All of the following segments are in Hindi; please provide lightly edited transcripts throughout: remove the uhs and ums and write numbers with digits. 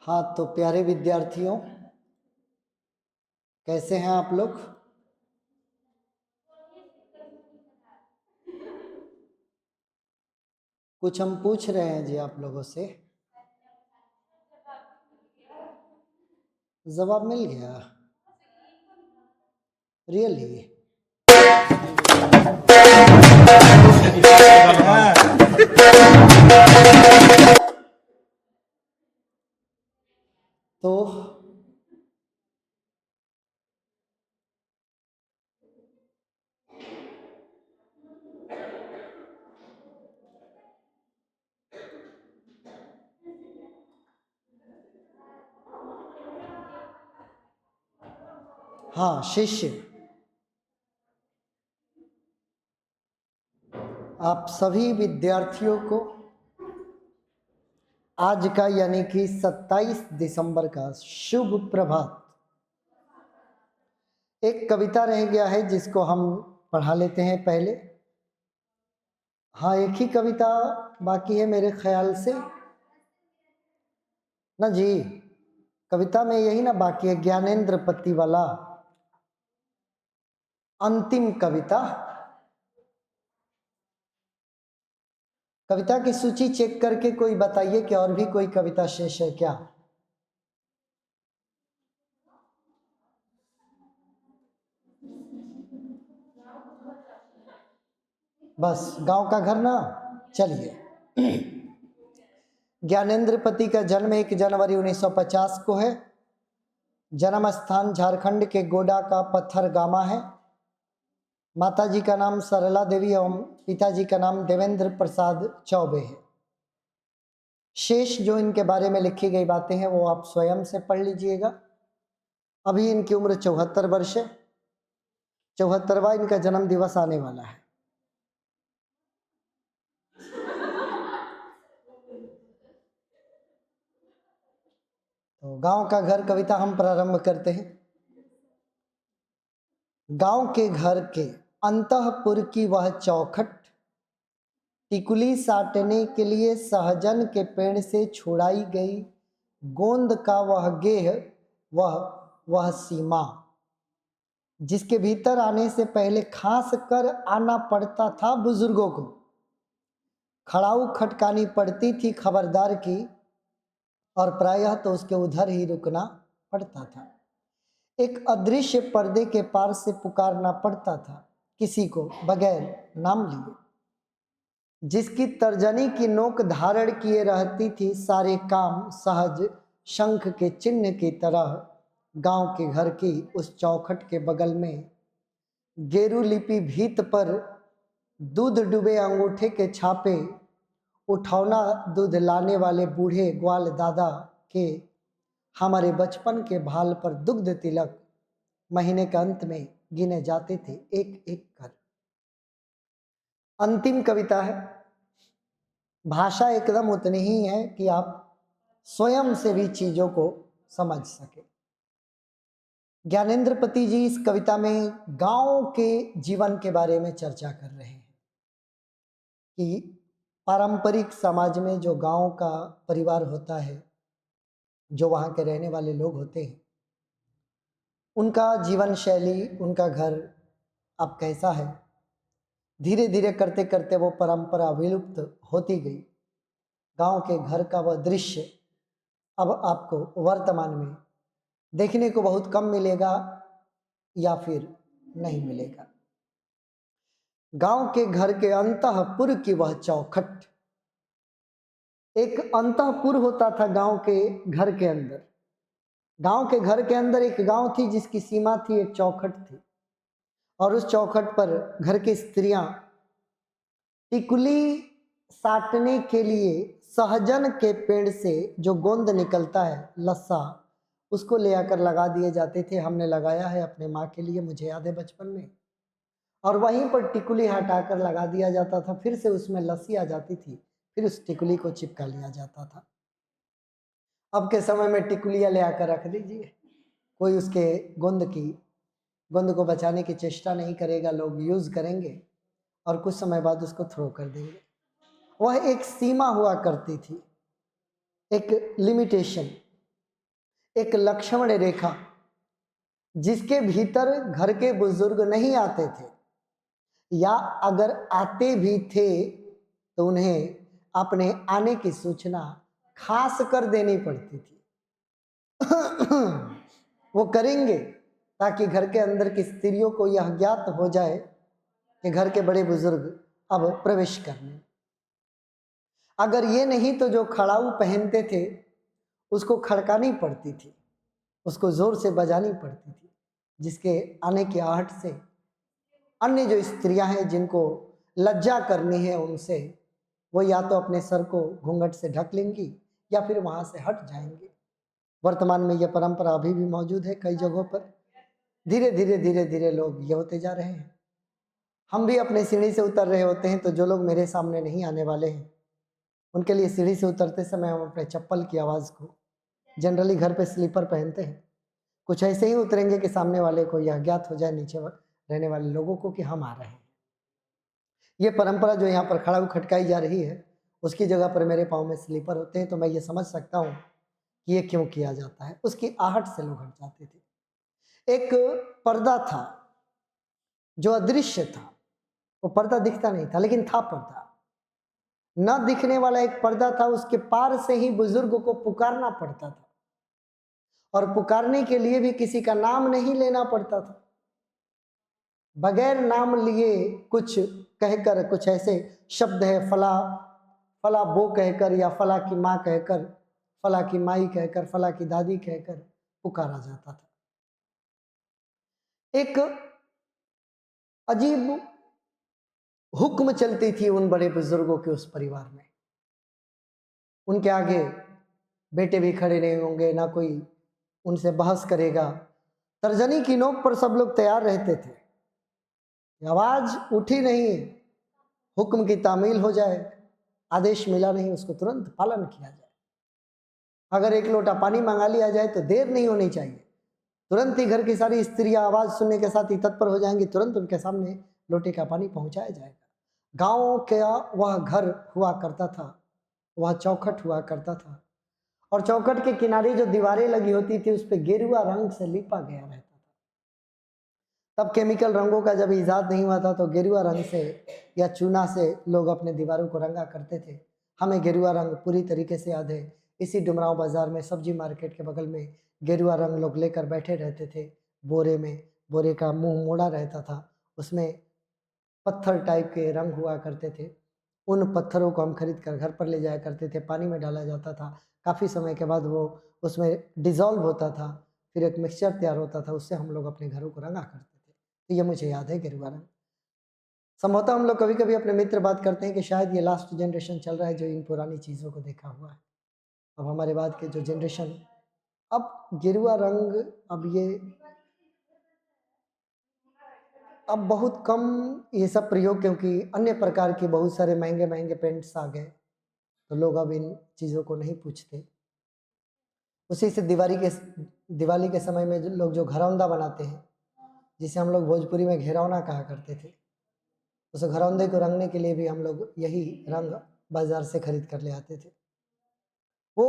हाँ, तो प्यारे विद्यार्थियों, कैसे हैं आप लोग? कुछ हम पूछ रहे हैं जी आप लोगों से। जवाब मिल गया? रियली? तो हाँ, शिष्य, आप सभी विद्यार्थियों को आज का यानी कि 27 दिसंबर का शुभ प्रभात। एक कविता रह गया है जिसको हम पढ़ा लेते हैं पहले। हाँ, एक ही कविता बाकी है मेरे ख्याल से ना जी। कविता में यही ना बाकी है, ज्ञानेंद्र पति वाला अंतिम कविता। कविता की सूची चेक करके कोई बताइए कि और भी कोई कविता शेष है क्या? बस गांव का घर ना। चलिए, ज्ञानेंद्र पति का जन्म 1 जनवरी 1950 को है। जन्म स्थान झारखंड के गोडा का पत्थर गामा है। माताजी का नाम सरला देवी एवं पिताजी का नाम देवेंद्र प्रसाद चौबे है। शेष जो इनके बारे में लिखी गई बातें हैं वो आप स्वयं से पढ़ लीजिएगा। अभी इनकी उम्र 74 वर्ष है। 74वां इनका जन्म दिवस आने वाला है। तो गांव का घर कविता हम प्रारंभ करते हैं। गांव के घर के अंतःपुर की वह चौखट, टिकुली साटने के लिए सहजन के पेड़ से छुड़ाई गई गोंद का वह गेह, वह सीमा, जिसके भीतर आने से पहले खास कर आना पड़ता था बुजुर्गों को। खड़ाऊ खटकानी पड़ती थी खबरदार की, और प्रायः तो उसके उधर ही रुकना पड़ता था। एक अदृश्य पर्दे के पार से पुकारना पड़ता था किसी को बगैर नाम लिए, जिसकी तर्जनी की नोक धारण किए रहती थी सारे काम सहज शंख के चिन्ह की तरह। गांव के घर की उस चौखट के बगल में गेरू लिपि भीत पर दूध डूबे अंगूठे के छापे, उठौना दूध लाने वाले बूढ़े ग्वाल दादा के हमारे बचपन के भाल पर दुग्ध तिलक महीने के अंत में गिने जाते थे एक एक कर। अंतिम कविता है। भाषा एकदम उतनी ही है कि आप स्वयं से भी चीजों को समझ सके। ज्ञानेंद्र पति जी इस कविता में गांव के जीवन के बारे में चर्चा कर रहे हैं कि पारंपरिक समाज में जो गांव का परिवार होता है, जो वहाँ के रहने वाले लोग होते हैं, उनका जीवन शैली, उनका घर अब कैसा है। धीरे धीरे करते करते वो परंपरा विलुप्त होती गई। गांव के घर का वह दृश्य अब आपको वर्तमान में देखने को बहुत कम मिलेगा या फिर नहीं मिलेगा। गांव के घर के अंतःपुर की वह चौखट, एक अंतःपुर होता था गांव के घर के अंदर। गांव के घर के अंदर एक गांव थी जिसकी सीमा थी, एक चौखट थी, और उस चौखट पर घर की स्त्रियां टिकुली साटने के लिए सहजन के पेड़ से जो गोंद निकलता है, लस्सा, उसको ले आकर लगा दिए जाते थे। हमने लगाया है अपने माँ के लिए, मुझे याद है बचपन में। और वहीं पर टिकुली हटाकर लगा दिया जाता था, फिर से उसमें लस्सी आ जाती थी, फिर उस टिकुली को चिपका लिया जाता था। अब के समय में टिकुलियाँ ले आकर रख दीजिए, कोई उसके गोंद को बचाने की चेष्टा नहीं करेगा। लोग यूज करेंगे और कुछ समय बाद उसको थ्रो कर देंगे। वह एक सीमा हुआ करती थी, एक लिमिटेशन। एक लक्ष्मण रेखा, जिसके भीतर घर के बुजुर्ग नहीं आते थे, या अगर आते भी थे तो उन्हें अपने आने की सूचना खास कर देनी पड़ती थी। वो करेंगे ताकि घर के अंदर की स्त्रियों को यह ज्ञात हो जाए कि घर के बड़े बुजुर्ग अब प्रवेश करने। अगर ये नहीं तो जो खड़ाऊ पहनते थे उसको खड़कानी पड़ती थी, उसको जोर से बजानी पड़ती थी, जिसके आने की आहट से अन्य जो स्त्रियां हैं जिनको लज्जा करनी है उनसे, वो या तो अपने सर को घूंघट से ढक लेंगी या फिर वहां से हट जाएंगे। वर्तमान में यह परंपरा अभी भी मौजूद है कई जगहों पर। धीरे धीरे लोग ये होते जा रहे हैं। हम भी अपने सीढ़ी से उतर रहे होते हैं, तो जो लोग मेरे सामने नहीं आने वाले हैं उनके लिए सीढ़ी से उतरते समय हम अपने चप्पल की आवाज़ को, जनरली घर पे स्लीपर पहनते हैं, कुछ ऐसे ही उतरेंगे कि सामने वाले को यह ज्ञात हो जाए, नीचे रहने वाले लोगों को, कि हम आ रहे हैं। ये परंपरा जो यहाँ पर खड़ाऊ खटकाई जा रही है, उसकी जगह पर मेरे पाँव में स्लीपर होते हैं, तो मैं ये समझ सकता हूँ कि ये क्यों किया जाता है। उसकी आहट से लोग हट जाते थे। एक पर्दा था जो अदृश्य था, वो पर्दा दिखता नहीं था लेकिन था पर्दा। न दिखने वाला एक पर्दा था, उसके पार से ही बुजुर्ग को पुकारना पड़ता था, और पुकारने के लिए भी किसी का नाम नहीं लेना पड़ता था। बगैर नाम लिए कुछ कहकर, कुछ ऐसे शब्द है, फला फला बो कहकर, या फला की माँ कहकर, फला की माई कहकर, फला की दादी कहकर पुकारा जाता था। एक अजीब हुक्म चलती थी उन बड़े बुजुर्गों के उस परिवार में। उनके आगे बेटे भी खड़े नहीं होंगे, ना कोई उनसे बहस करेगा। तर्जनी की नोक पर सब लोग तैयार रहते थे। आवाज उठी नहीं, हुक्म की तामील हो जाए, आदेश मिला नहीं, उसको तुरंत पालन किया जाए। अगर एक लोटा पानी मंगा लिया जाए तो देर नहीं होनी चाहिए, तुरंत ही घर की सारी स्त्रियां आवाज सुनने के साथ ही तत्पर हो जाएंगी, तुरंत उनके सामने लोटे का पानी पहुंचाया जाएगा। गांव का वह घर हुआ करता था, वह चौखट हुआ करता था, और चौखट के किनारे जो दीवारें लगी होती थी उस पर गेरुआ रंग से लिपा गया रहता था। तब केमिकल रंगों का जब इजाद नहीं हुआ था तो गेरुआ रंग से या चूना से लोग अपने दीवारों को रंगा करते थे। हमें गेरुआ रंग पूरी तरीके से याद है। इसी डुमरांव बाजार में सब्जी मार्केट के बगल में गेरुआ रंग लोग लेकर बैठे रहते थे, बोरे में, बोरे का मुंह मोड़ा रहता था, उसमें पत्थर टाइप के रंग हुआ करते थे। उन पत्थरों को हम खरीद कर घर पर ले जाया करते थे, पानी में डाला जाता था, काफ़ी समय के बाद वो उसमें डिज़ोल्व होता था, फिर एक मिक्सचर तैयार होता था, उससे हम लोग अपने घरों को रंगा करते थे। तो ये मुझे याद है गेरुआ रंग। संभवतः हम लोग कभी कभी अपने मित्र बात करते हैं कि शायद ये लास्ट जनरेशन चल रहा है जो इन पुरानी चीज़ों को देखा हुआ है। अब हमारे बाद के जो जनरेशन, अब गेरुआ रंग, अब बहुत कम ये सब प्रयोग, क्योंकि अन्य प्रकार के बहुत सारे महंगे महंगे पेंट्स आ गए, तो लोग अब इन चीज़ों को नहीं पूछते। उसी से दिवाली के समय में लोग जो घरौंदा बनाते हैं, जिसे हम लोग भोजपुरी में घेरौना कहा करते थे, उस घरौंदे को रंगने के लिए भी हम लोग यही रंग बाजार से खरीद कर ले आते थे। वो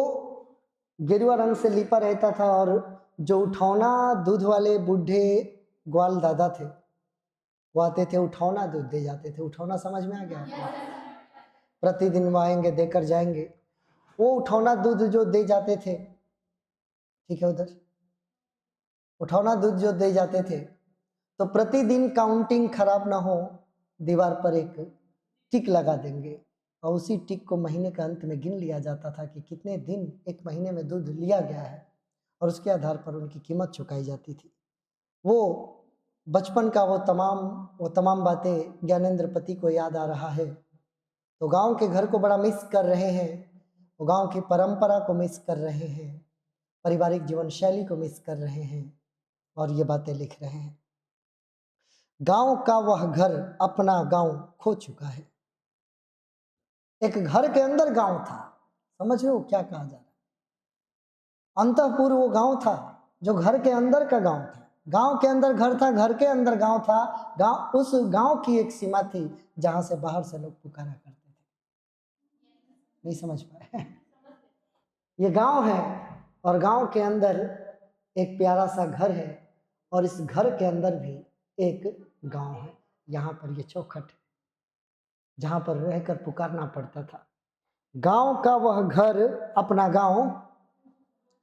गेरुआ रंग से लिपा रहता था, और जो उठौना दूध वाले बूढ़े ग्वाल दादा थे, वो आते थे, उठौना दूध दे जाते थे। उठौना समझ में आ गया आपको? प्रतिदिन वो आएंगे, देकर जाएंगे। वो उठौना दूध जो दे जाते थे, ठीक है, उधर उठौना दूध जो दे जाते थे, तो प्रतिदिन काउंटिंग खराब ना हो, दीवार पर एक टिक लगा देंगे, और उसी टिक को महीने के अंत में गिन लिया जाता था कि कितने दिन एक महीने में दूध लिया गया है, और उसके आधार पर उनकी कीमत चुकाई जाती थी। वो बचपन का वो तमाम बातें ज्ञानेंद्र पति को याद आ रहा है। तो गांव के घर को बड़ा मिस कर रहे हैं, वो गांव की परंपरा को मिस कर रहे हैं, पारिवारिक जीवन शैली को मिस कर रहे हैं, और ये बातें लिख रहे हैं। गांव का वह घर अपना गांव खो चुका है। एक घर के अंदर गांव था, समझ रहे हो क्या कहा जा रहा है? अंतःपुर वो गांव था जो घर के अंदर का गांव था। गांव के अंदर घर था, घर के अंदर गांव था। गांव, उस गांव की एक सीमा थी जहां से बाहर से लोग पुकारा करते थे। नहीं समझ पाए? ये गांव है, और गांव के अंदर एक प्यारा सा घर है और इस घर के अंदर भी एक गांव है। यहाँ पर ये चौखट है जहाँ पर रहकर पुकारना पड़ता था। गांव का वह घर, अपना गांव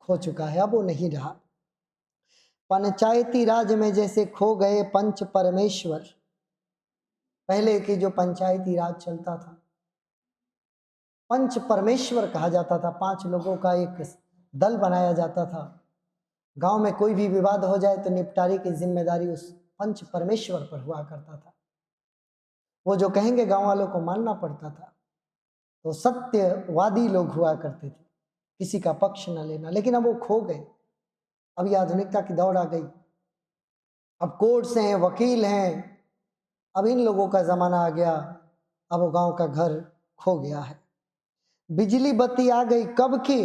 खो चुका है, अब वो नहीं रहा। पंचायती राज में जैसे खो गए पंच परमेश्वर। पहले की जो पंचायती राज चलता था, पंच परमेश्वर कहा जाता था। 5 लोगों का एक दल बनाया जाता था। गांव में कोई भी विवाद हो जाए तो निपटारे की जिम्मेदारी उस पंच परमेश्वर पर हुआ करता था। वो जो कहेंगे गांव वालों को मानना पड़ता था। तो सत्यवादी लोग हुआ करते थे, किसी का पक्ष न लेना। लेकिन अब वो खो गए। अब ये आधुनिकता की दौड़ आ गई। अब कोर्ट्स हैं, वकील हैं, अब इन लोगों का जमाना आ गया। अब वो गांव का घर खो गया है। बिजली बत्ती आ गई कब की,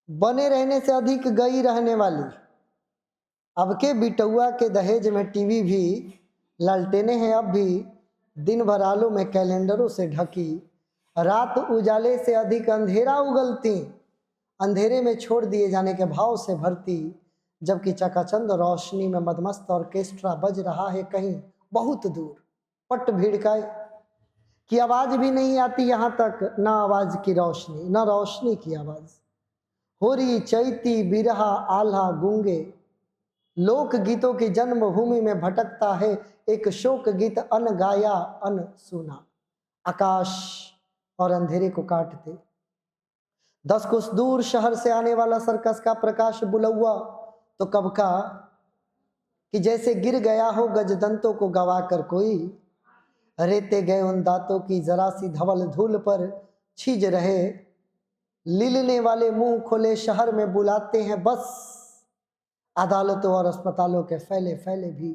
बने रहने से अधिक गई रहने वाली। अब के बिटुआ के दहेज में टीवी भी, लालटेने हैं अब भी दिन भर आलों में कैलेंडरों से ढकी। रात उजाले से अधिक अंधेरा उगलती, अंधेरे में छोड़ दिए जाने के भाव से भरती। जबकि चकाचंद रोशनी में मदमस्त ऑर्केस्ट्रा बज रहा है कहीं बहुत दूर। पट भिड़काए की आवाज भी नहीं आती यहाँ तक, ना आवाज की रोशनी, ना रोशनी की आवाज। होरी चैती बिरहा आल्हा गूंगे, लोक गीतों की जन्मभूमि में भटकता है एक शोक गीत अन गाया अन सुना। आकाश और अंधेरे को काटते 10 कोस दूर शहर से आने वाला सर्कस का प्रकाश बुलौआ तो कब का कि जैसे गिर गया हो गजदंतों को गवा कर कोई। रेते गए उन दांतों की जरा सी धवल धूल पर छीज रहे। लीलने वाले मुंह खोले शहर में बुलाते हैं बस। अदालतों और अस्पतालों के फैले फैले भी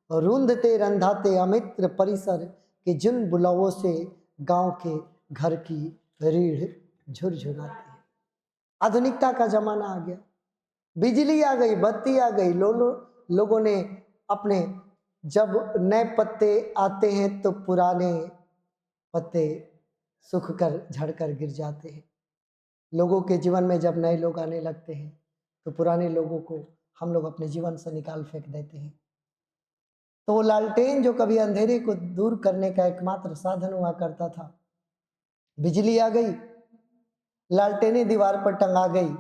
रूंधते रंधाते अमित्र परिसर के जिन बुलावों से गांव के घर की रीढ़ झुरझुराती है। आधुनिकता का जमाना आ गया। बिजली आ गई, बत्ती आ गई। लोगों ने अपने, जब नए पत्ते आते हैं तो पुराने पत्ते सूख कर झड़कर गिर जाते हैं। लोगों के जीवन में जब नए लोग आने लगते हैं तो पुराने लोगों को हम लोग अपने जीवन से निकाल फेंक देते हैं। तो वो लालटेन जो कभी अंधेरे को दूर करने का एकमात्र साधन हुआ करता था, बिजली आ गई, लालटेने दीवार पर टंगा गई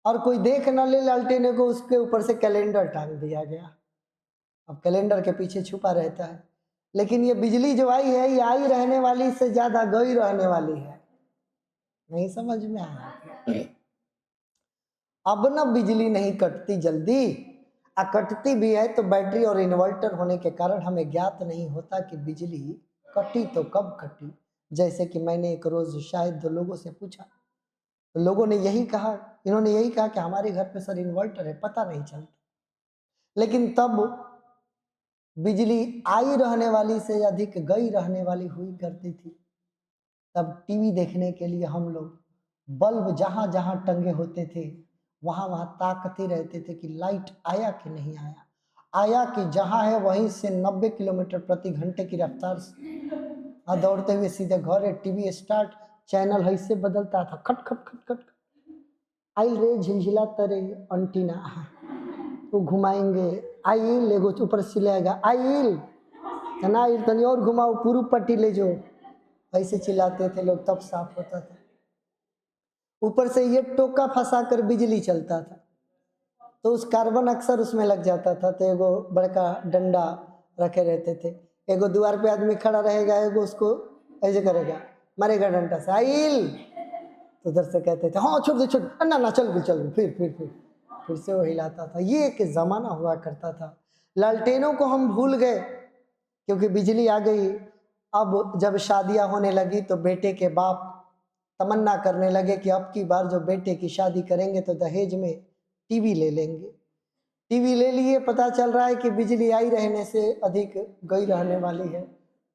और कोई देख न ले लालटेने को, उसके ऊपर से कैलेंडर टांग दिया गया। अब कैलेंडर के पीछे छुपा रहता है। लेकिन ये बिजली जो आई है, ये आई रहने वाली से ज्यादा गई रहने वाली है। नहीं समझ में आया? अब ना बिजली नहीं कटती जल्दी, कटती भी है तो बैटरी और इन्वर्टर होने के कारण हमें ज्ञात नहीं होता कि बिजली कटी तो कब कटी। जैसे कि मैंने एक रोज शायद 2 लोगों से पूछा, तो लोगों ने यही कहा, इन्होंने यही कहा कि हमारे घर पे सर इन्वर्टर है, पता नहीं चलता। लेकिन तब बिजली आई रहने वाली से अधिक गई रहने वाली हुई करती थी। तब टीवी देखने के लिए हम लोग बल्ब जहाँ जहाँ टंगे होते थे वहाँ वहाँ ताकते रहते थे कि लाइट आया कि नहीं आया। आया कि जहाँ है वहीं से 90 किलोमीटर प्रति घंटे की रफ्तार से दौड़ते हुए सीधे घर है। टीवी स्टार्ट, चैनल ऐसे बदलता था, खट खट खट खट। आइल रे झिलझिला तरे अंटीना, तो घुमाएंगे। आइल एगो ऊपर सिलाएगा, आइल तना आइल तनी और घुमाओ, पूरी पट्टी ले जो। ऐसे चिल्लाते थे लोग, तब साफ होता था। ऊपर से ये टोका फंसा कर बिजली चलता था, तो उस कार्बन अक्सर उसमें लग जाता था। तो एगो बड़का डंडा रखे रहते थे, एगो द्वार पे आदमी खड़ा रहेगा, एगो उसको ऐसे करेगा, मारेगा डंडा से, आइल। तो उधर से कहते थे हाँ छोड़ दे छोड़, ना ना चल चल, फिर से वो हिलाता था। ये एक जमाना हुआ करता था। लालटेनों को हम भूल गए क्योंकि बिजली आ गई। अब जब शादियां होने लगी तो बेटे के बाप तमन्ना करने लगे कि अब की बार जो बेटे की शादी करेंगे तो दहेज में टीवी ले लेंगे। टीवी ले लिए, पता चल रहा है कि बिजली आई रहने से अधिक गई रहने वाली है।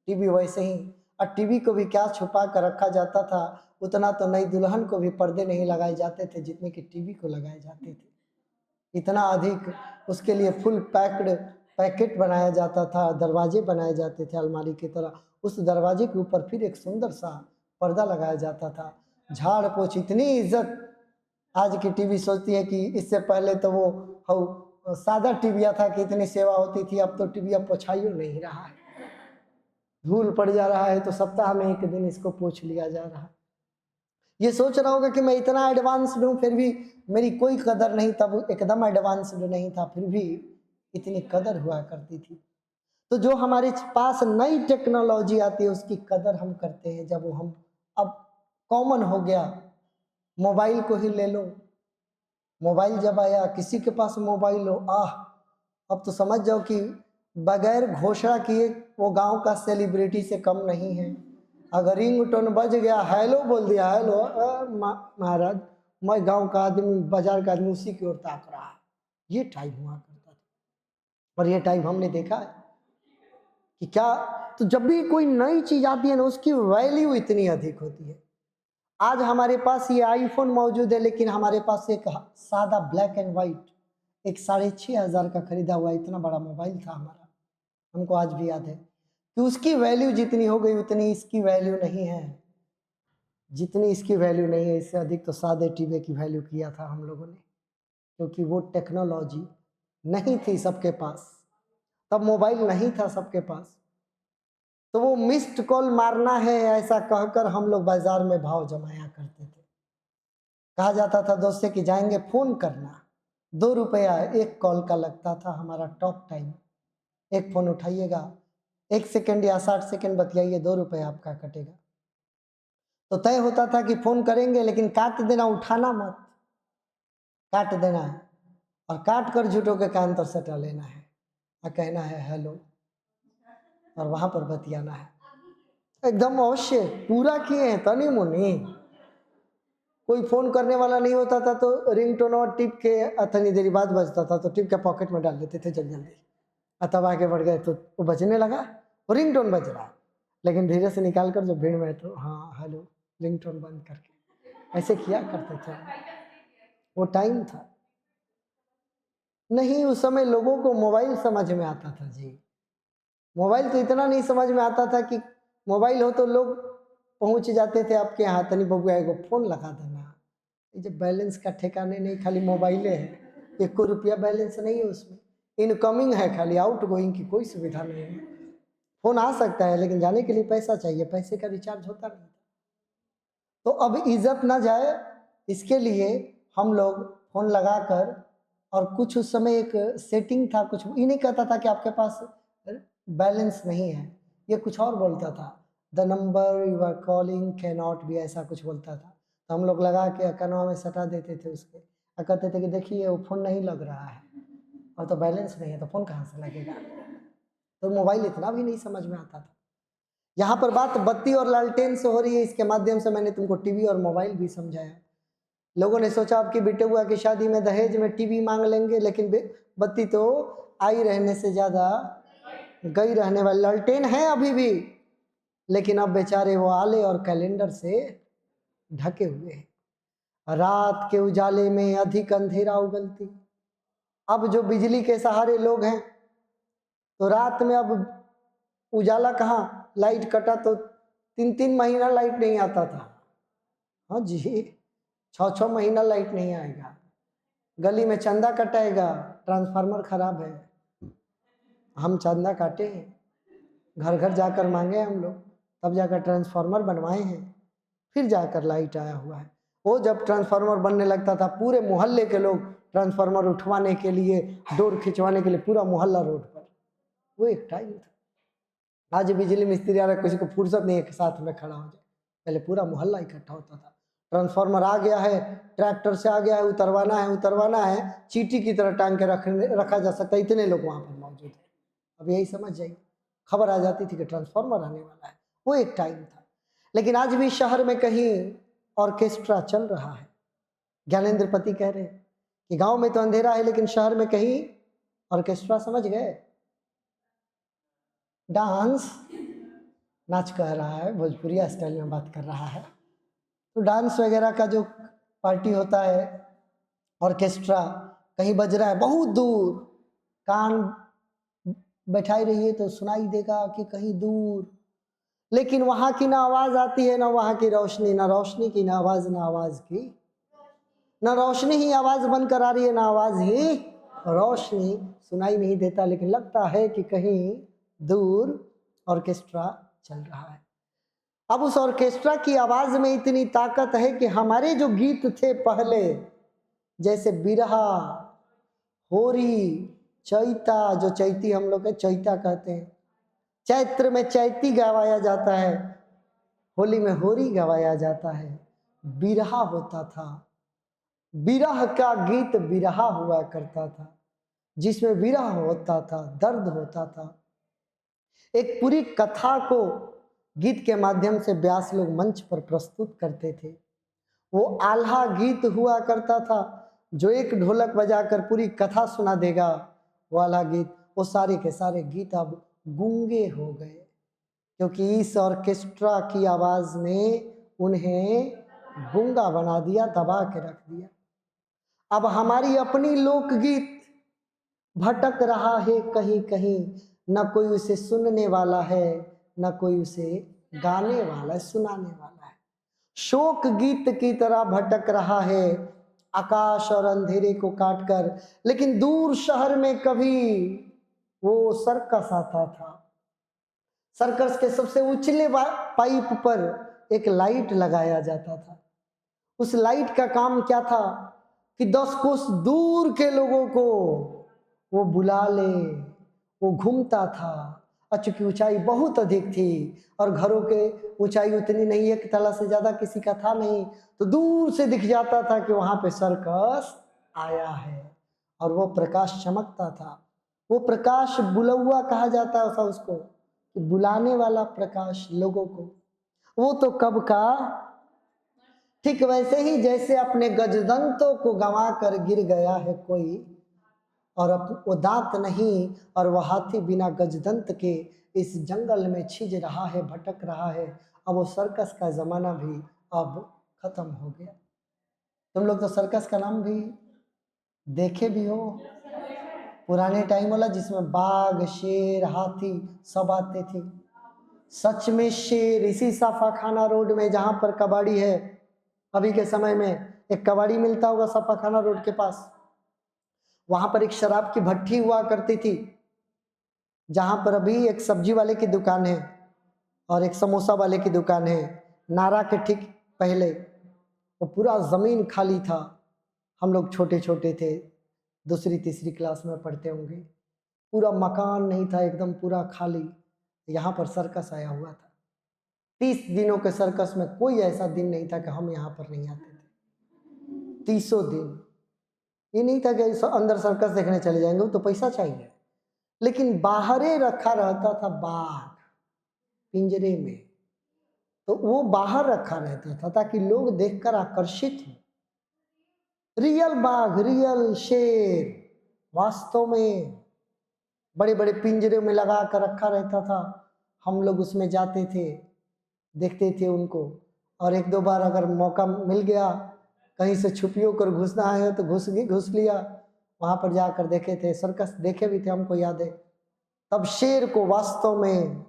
टीवी वैसे ही, और टीवी को भी क्या छुपा कर रखा जाता था, उतना तो नई दुल्हन को भी पर्दे नहीं लगाए जाते थे जितने कि टीवी को लगाए जाते थे। इतना अधिक उसके लिए फुल पैक्ड पैकेट बनाया जाता था, दरवाजे बनाए जाते थे अलमारी की तरह। उस दरवाजे के ऊपर फिर एक सुंदर सा पर्दा लगाया जाता था। झाड़ पोछ, इतनी इज्जत आज की टीवी सोचती है कि इससे पहले तो वो सादा टीविया था कि इतनी सेवा होती थी, अब तो टीविया पोछाइयो नहीं रहा है, धूल पड़ जा रहा है तो सप्ताह में एक दिन इसको पोछ लिया जा रहा है। ये सोच रहा होगा कि मैं इतना एडवांस्ड हूँ फिर भी मेरी कोई कदर नहीं, तब एकदम एडवांस्ड नहीं था फिर भी इतनी कदर हुआ करती थी। तो जो हमारे पास नई टेक्नोलॉजी आती है उसकी कदर हम करते हैं जब वो हम अब कॉमन हो गया। मोबाइल को ही ले लो, मोबाइल जब आया किसी के पास मोबाइल हो, अब तो समझ जाओ कि बगैर घोषणा किए वो गांव का सेलिब्रिटी से कम नहीं है। अगर रिंगटोन बज गया, हेलो बोल दिया, हेलो महाराज, मैं गांव का आदमी, बाजार का आदमी उसी की ओर ताक रहा है। ये टाइम हुआ करता था और ये टाइम हमने देखा है कि क्या, तो जब भी कोई नई चीज आती है ना उसकी वैल्यू इतनी अधिक होती है। आज हमारे पास ये आईफोन मौजूद है लेकिन हमारे पास एक सादा ब्लैक एंड व्हाइट एक 6,500 का खरीदा हुआ इतना बड़ा मोबाइल था हमारा, हमको आज भी याद है कि उसकी वैल्यू जितनी हो गई उतनी इसकी वैल्यू नहीं है, जितनी इसकी वैल्यू नहीं है इससे अधिक तो सादे टीवी की वैल्यू किया था हम लोगों ने, क्योंकि वो टेक्नोलॉजी नहीं थी सबके पास, तब मोबाइल नहीं था सबके पास। तो वो मिस्ड कॉल मारना है ऐसा कहकर हम लोग बाजार में भाव जमाया करते थे। कहा जाता था दोस्त से कि जाएंगे फोन करना, 2 रुपया एक कॉल का लगता था हमारा टॉक टाइम। एक फोन उठाइएगा, 1 सेकंड या 60 सेकंड बतियाइए, 2 रुपया आपका कटेगा। तो तय होता था कि फोन करेंगे लेकिन काट देना, उठाना मत, काट देना है और काट कर झूठों के कान पर सटा लेना है और कहना है हेलो और वहां पर बतियाना है। एकदम अवश्य पूरा किए हैं तनी मुनी। कोई फोन करने वाला नहीं होता था तो रिंगटोन और टिप के अतनी देरी बाद बजता था तो टिप के पॉकेट में डाल देते थे जल्दी जल्दी, और तब आगे बढ़ गए तो वो बजने लगा, वो रिंगटोन बज रहा है लेकिन धीरे से निकाल कर जो भीड़ में तो हाँ हेलो, रिंगटोन बंद करके ऐसे किया करते थे। वो टाइम था नहीं, उस समय लोगों को मोबाइल समझ में आता था जी। मोबाइल तो इतना नहीं समझ में आता था कि मोबाइल हो तो लोग पहुंच जाते थे आपके यहाँ, तनी बबुआ एगो फोन लगा देना, ये जब बैलेंस का ठिकाने नहीं, खाली मोबाइले है, 1 रुपया बैलेंस नहीं है उसमें, इनकमिंग है खाली, आउट गोइंग की कोई सुविधा नहीं है। फोन आ सकता है लेकिन जाने के लिए पैसा चाहिए, पैसे का रिचार्ज होता नहीं। तो अब इज्जत ना जाए इसके लिए हम लोग फोन लगाकर, और कुछ उस समय एक सेटिंग था, कुछ ये नहीं कहता था कि आपके पास बैलेंस नहीं है, ये कुछ और बोलता था, the number you are calling can not be, ऐसा कुछ बोलता था। तो हम लोग लगा के कनवा में सटा देते थे उसके और कहते थे कि देखिए वो फ़ोन नहीं लग रहा है, और तो बैलेंस नहीं है तो फ़ोन कहाँ से लगेगा। तो मोबाइल इतना भी नहीं समझ में आता था। यहाँ पर बात बत्ती और लालटेन से हो रही है, इसके माध्यम से मैंने तुमको टीवी और मोबाइल भी समझाया। लोगों ने सोचा आपकी बेटे हुआ की शादी में दहेज में टीवी मांग लेंगे, लेकिन बत्ती तो आई रहने से ज़्यादा गई रहने वाली, लालटेन है अभी भी लेकिन अब बेचारे वो आले और कैलेंडर से ढके हुए हैं। रात के उजाले में अधिक अंधेरा उगलती। अब जो बिजली के सहारे लोग हैं तो रात में अब उजाला कहाँ, लाइट कटा तो 3-3 महीना लाइट नहीं आता था। हाँ जी, 6-6 महीना लाइट नहीं आएगा। गली में चंदा कटाएगा, ट्रांसफार्मर खराब है, हम चंदा काटे हैं, घर घर जाकर मांगे हम लोग, तब जाकर ट्रांसफार्मर बनवाए हैं, फिर जाकर लाइट आया हुआ है। वो जब ट्रांसफार्मर बनने लगता था पूरे मोहल्ले के लोग ट्रांसफार्मर उठवाने के लिए, डोर खिंचवाने के लिए पूरा मोहल्ला रोड पर, वो एक टाइम था। आज बिजली मिस्त्री आ रहा, किसी को फुर्सत नहीं है कि साथ में खड़ा हो जाए, पहले पूरा मोहल्ला इकट्ठा होता था। ट्रांसफार्मर आ गया है, ट्रैक्टर से आ गया है, उतरवाना है, चीटी की तरह टांग के रखा जा सकता है, इतने लोग वहाँ पर मौजूद हैं। अब यही समझ जाइए, खबर आ जाती थी कि ट्रांसफार्मर आने वाला है, वो एक टाइम था। लेकिन आज भी शहर में कहीं ऑर्केस्ट्रा चल रहा है। ज्ञानेंद्र पति कह रहे हैं कि गांव में तो अंधेरा है लेकिन शहर में कहीं ऑर्केस्ट्रा, समझ गए, डांस नाच कह रहा है, भोजपुरी स्टाइल में बात कर रहा है। तो डांस वगैरह का जो पार्टी होता है, ऑर्केस्ट्रा कहीं बज रहा है बहुत दूर, कान बैठाई रहिए तो सुनाई देगा कि कहीं दूर, लेकिन वहां की ना आवाज आती है, ना वहां की रोशनी, ना रोशनी की ना आवाज की। न रोशनी ही आवाज बनकर आ रही है, ना आवाज ही रोशनी, सुनाई नहीं देता, लेकिन लगता है कि कहीं दूर ऑर्केस्ट्रा चल रहा है। अब उस ऑर्केस्ट्रा की आवाज में इतनी ताकत है कि हमारे जो गीत थे पहले, जैसे बिरहा, होरी, चैता, जो चैती हम लोग चैता कहते हैं, चैत्र में चैती गवाया जाता है, होली में होरी गवाया जाता है, बिरहा होता था। बिरह का गीत बिरहा हुआ करता था, जिसमें विरह होता था, दर्द होता था। एक पूरी कथा को गीत के माध्यम से व्यास लोग मंच पर प्रस्तुत करते थे। वो आल्हा गीत हुआ करता था, जो एक ढोलक बजाकर पूरी कथा सुना देगा, वो आल्हा गीत। वो सारे के सारे गीत अब गूंगे हो गए, क्योंकि इस ऑर्केस्ट्रा की आवाज ने उन्हें गूंगा बना दिया, दबा के रख दिया। अब हमारी अपनी लोकगीत भटक रहा है कहीं कहीं, न कोई उसे सुनने वाला है, न कोई उसे गाने वाला है, सुनाने वाला है। शोक गीत की तरह भटक रहा है, आकाश और अंधेरे को काटकर। लेकिन दूर शहर में कभी वो सर्कस आता था। सर्कस के सबसे उछले पाइप पर एक लाइट लगाया जाता था। उस लाइट का काम क्या था कि 10 कोस दूर के लोगों को वो बुला ले। वो घूमता था, और चूंकि ऊंचाई बहुत अधिक थी और घरों के ऊंचाई उतनी नहीं, एक तला से ज्यादा किसी का था नहीं, तो दूर से दिख जाता था कि वहां पे सर्कस आया है। और वो प्रकाश चमकता था। वो प्रकाश बुलौआ कहा जाता था उसको, कि बुलाने वाला प्रकाश लोगों को। वो तो कब का, ठीक वैसे ही जैसे अपने गजदंतों को गंवा कर गिर गया है कोई, और अब वो दांत नहीं, और वह हाथी बिना गजदंत के इस जंगल में छिज रहा है, भटक रहा है। अब वो सर्कस का जमाना भी अब खत्म हो गया। तुम लोग तो सर्कस का नाम भी देखे भी हो, पुराने टाइम वाला, जिसमें बाघ, शेर, हाथी सब आते थे। सच में शेर, इसी साफा खाना रोड में जहां पर कबाड़ी है, अभी के समय में एक कबाड़ी मिलता होगा साफा खाना रोड के पास, वहां पर एक शराब की भट्टी हुआ करती थी, जहां पर अभी एक सब्जी वाले की दुकान है और एक समोसा वाले की दुकान है। नारा के ठीक पहले वो पूरा जमीन खाली था। हम लोग छोटे छोटे थे, दूसरी तीसरी क्लास में पढ़ते होंगे। पूरा मकान नहीं था, एकदम पूरा खाली। यहाँ पर सर्कस आया हुआ था। 30 दिनों के सर्कस में कोई ऐसा दिन नहीं था कि हम यहाँ पर नहीं आते थे। 30 दिन ये नहीं था कि अंदर सर्कस देखने चले जाएंगे, तो पैसा चाहिए। लेकिन बाहरे रखा रहता था बाघ, पिंजरे में। तो वो बाहर रखा रहता था ताकि लोग देखकर आकर्षित हो। रियल बाघ, रियल शेर, वास्तव में बड़े बड़े पिंजरे में लगा कर रखा रहता था। हम लोग उसमें जाते थे, देखते थे उनको। और एक दो बार अगर मौका मिल गया कहीं से छुपी होकर घुसना है तो घुस लिया। वहां पर जाकर देखे थे, सर्कस देखे भी थे, हमको याद है। तब शेर को वास्तव में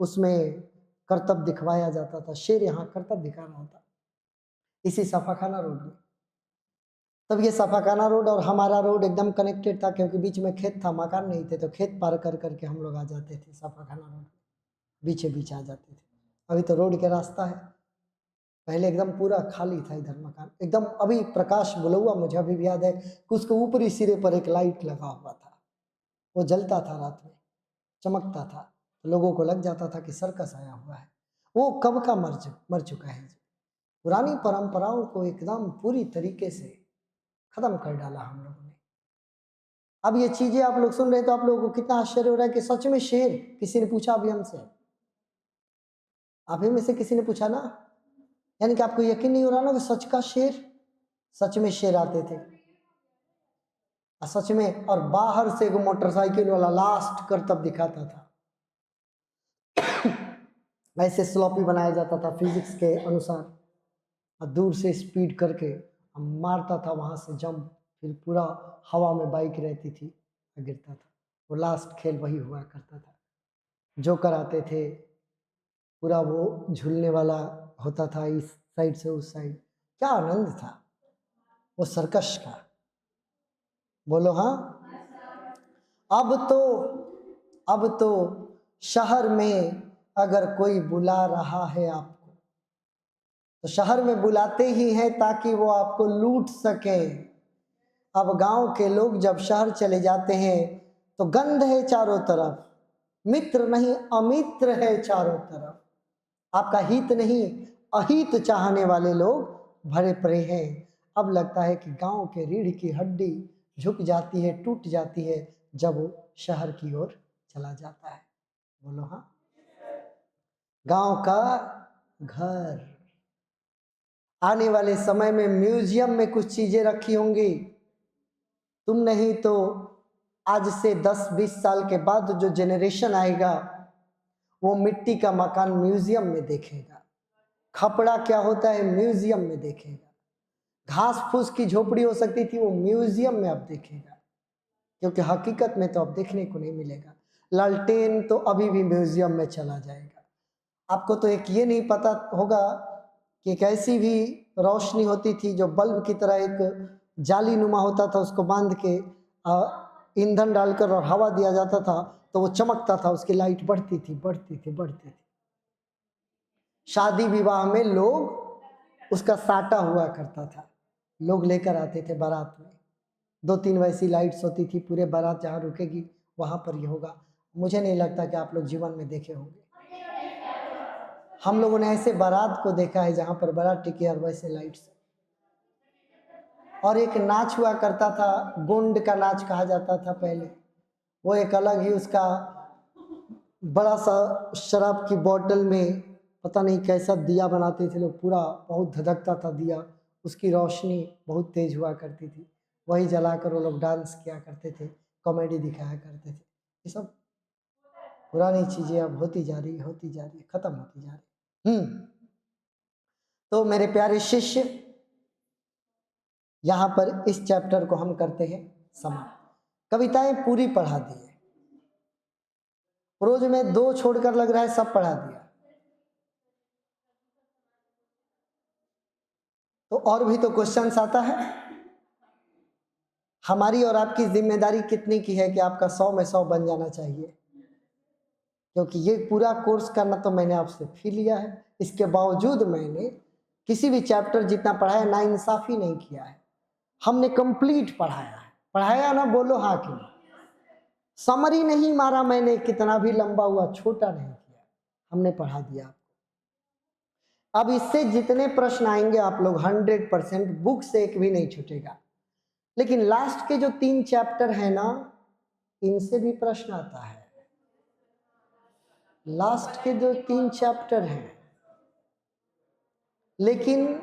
उसमें करतब दिखवाया जाता था। शेर यहाँ करतब दिखा रहा था इसी सफाखाना रोड में। तब ये सफाखाना रोड और हमारा रोड एकदम कनेक्टेड था, क्योंकि बीच में खेत था, मकान नहीं थे, तो खेत पार कर करके हम लोग आ जाते थे सफाखाना रोड, बीचे बीच आ जाते थे। अभी तो रोड के रास्ता है, पहले एकदम पूरा खाली था इधर मकान एकदम। अभी प्रकाश बुलौआ, मुझे अभी भी याद है कि उसके ऊपरी सिरे पर एक लाइट लगा हुआ था, वो जलता था रात में, चमकता था, तो लोगों को लग जाता था कि सर्कस आया हुआ है। वो कब का मर चुका है। पुरानी परंपराओं को एकदम पूरी तरीके से खत्म कर डाला हम लोगों ने। अब ये चीजें आप लोग सुन रहे हैं तो आप लोगों को कितना आश्चर्य हो रहा है कि सच में शेर। किसी ने पूछा अभी हमसे, आप ही में से किसी ने पूछा ना, यानी कि आपको यकीन नहीं हो रहा ना कि सच का शेर, सच में शेर आते थे सच में। और बाहर से एक मोटरसाइकिल वाला लास्ट करतब दिखाता था। वैसे स्लॉपी बनाया जाता था फिजिक्स के अनुसार, और दूर से स्पीड करके मारता था वहां से जंप, फिर पूरा हवा में बाइक रहती थी, गिरता था। वो लास्ट खेल वही हुआ करता था। जोकर आते थे, पूरा वो झूलने वाला होता था, इस साइड से उस साइड, क्या आनंद था। वो सर्कस का। बोलो हाँ। अब तो शहर में अगर कोई बुला रहा है आपको, तो शहर में बुलाते ही हैं ताकि वो आपको लूट सके। अब गांव के लोग जब शहर चले जाते हैं तो गंध है चारों तरफ, मित्र नहीं अमित्र है चारों तरफ, आपका हित नहीं अहित चाहने वाले लोग भरे पड़े हैं। अब लगता है कि गांव के रीढ़ की हड्डी झुक जाती है, टूट जाती है जब वो शहर की ओर चला जाता है। बोलो हाँ। गांव का घर। आने वाले समय में म्यूजियम में कुछ चीजें रखी होंगी, तुम नहीं तो आज से 10-20 साल के बाद जो जेनरेशन आएगा वो मिट्टी का मकान म्यूजियम में देखेगा, खपड़ा क्या होता है म्यूजियम में देखेगा, घास फूस की झोपड़ी हो सकती थी वो म्यूजियम में अब देखेगा, क्योंकि हकीकत में तो अब देखने को नहीं मिलेगा। लालटेन तो अभी भी म्यूजियम में चला जाएगा। आपको तो एक ये नहीं पता होगा कि एक ऐसी भी रोशनी होती थी जो बल्ब की तरह एक जाली नुमा होता था, उसको बांध के ईंधन डालकर और हवा दिया जाता था तो वो चमकता था, उसकी लाइट बढ़ती थी बढ़ती थी बढ़ती थी। शादी विवाह में लोग उसका साटा हुआ करता था, लोग लेकर आते थे बारात में, 2-3 वैसी लाइट्स होती थी, पूरे बारात जहाँ रुकेगी वहाँ पर ये होगा। मुझे नहीं लगता कि आप लोग जीवन में देखे होंगे। हम लोगों ने ऐसे बारात को देखा है जहाँ पर बारात टिकी और वैसे लाइट्स। और एक नाच हुआ करता था, गोंड का नाच कहा जाता था पहले, वो एक अलग ही उसका बड़ा सा शराब की बोतल में पता नहीं कैसा दिया बनाते थे लोग, पूरा बहुत धधकता था दिया, उसकी रोशनी बहुत तेज हुआ करती थी, वही जलाकर वो लोग डांस किया करते थे, कॉमेडी दिखाया करते थे। ये सब पुरानी चीज़ें अब होती जा रही ख़त्म होती जा रही। तो मेरे प्यारे शिष्य, यहाँ पर इस चैप्टर को हम करते हैं समाप्त। कविताएं पूरी पढ़ा दी है, रोज में 2 छोड़कर लग रहा है सब पढ़ा दिया, तो और भी तो क्वेश्चंस आता है। हमारी और आपकी जिम्मेदारी कितनी की है कि आपका 100 में 100 बन जाना चाहिए, क्योंकि ये पूरा कोर्स करना तो मैंने आपसे फी लिया है, इसके बावजूद मैंने किसी भी चैप्टर जितना पढ़ाया ना इंसाफी नहीं किया है, हमने कंप्लीट पढ़ाया है। पढ़ाया ना, बोलो हाँ कि नहीं। समरी नहीं मारा मैंने, कितना भी लंबा हुआ छोटा नहीं किया, हमने पढ़ा दिया आपको। अब इससे जितने प्रश्न आएंगे आप लोग 100% बुक से एक भी नहीं छूटेगा, लेकिन लास्ट के जो 3 चैप्टर है ना, इनसे भी प्रश्न आता है। लास्ट के जो 3 चैप्टर हैं, लेकिन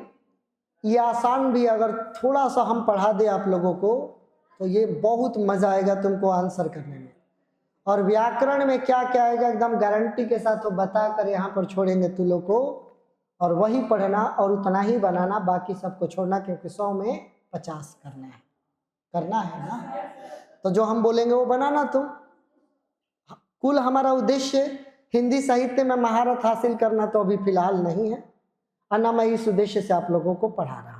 ये आसान भी, अगर थोड़ा सा हम पढ़ा दे आप लोगों को तो ये बहुत मजा आएगा तुमको आंसर करने में। और व्याकरण में क्या क्या आएगा एकदम गारंटी के साथ वो बता कर यहाँ पर छोड़ेंगे तुम लोग को, और वही पढ़ना और उतना ही बनाना, बाकी सबको छोड़ना, क्योंकि 100 में 50 करना है ना। तो जो हम बोलेंगे वो बनाना तुम। कुल हमारा उद्देश्य हिंदी साहित्य में महारत हासिल करना तो अभी फिलहाल नहीं है, और ना मैं इस उद्देश्य से आप लोगों को पढ़ा रहा हूँ।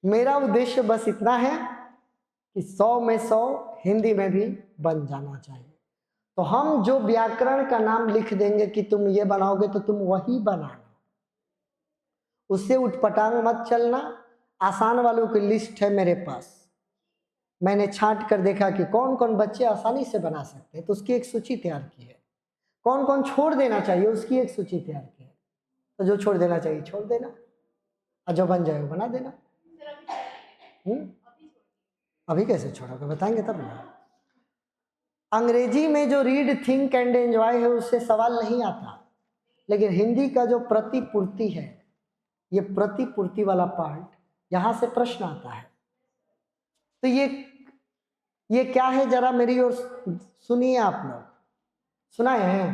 मेरा उद्देश्य बस इतना है कि 100 में 100 हिंदी में भी बन जाना चाहिए। तो हम जो व्याकरण का नाम लिख देंगे कि तुम ये बनाओगे तो तुम वही बनाना, उससे उठपटांग मत चलना। आसान वालों की लिस्ट है मेरे पास, मैंने छांट कर देखा कि कौन कौन बच्चे आसानी से बना सकते हैं, तो उसकी एक सूची तैयार की है। कौन कौन छोड़ देना चाहिए उसकी एक सूची तैयार की है। तो जो छोड़ देना चाहिए छोड़ देना, और जो बन जाए वो बना देना। अभी कैसे छोड़ोगे, बताएंगे तब ना। अंग्रेजी में जो रीड, थिंक एंड एंजॉय है उससे सवाल नहीं आता, लेकिन हिंदी का जो प्रतिपूर्ति है, ये प्रतिपूर्ति वाला पार्ट, यहां से प्रश्न आता है। तो ये क्या है, जरा मेरी ओर सुनिए आप लोग, सुनाए हैं।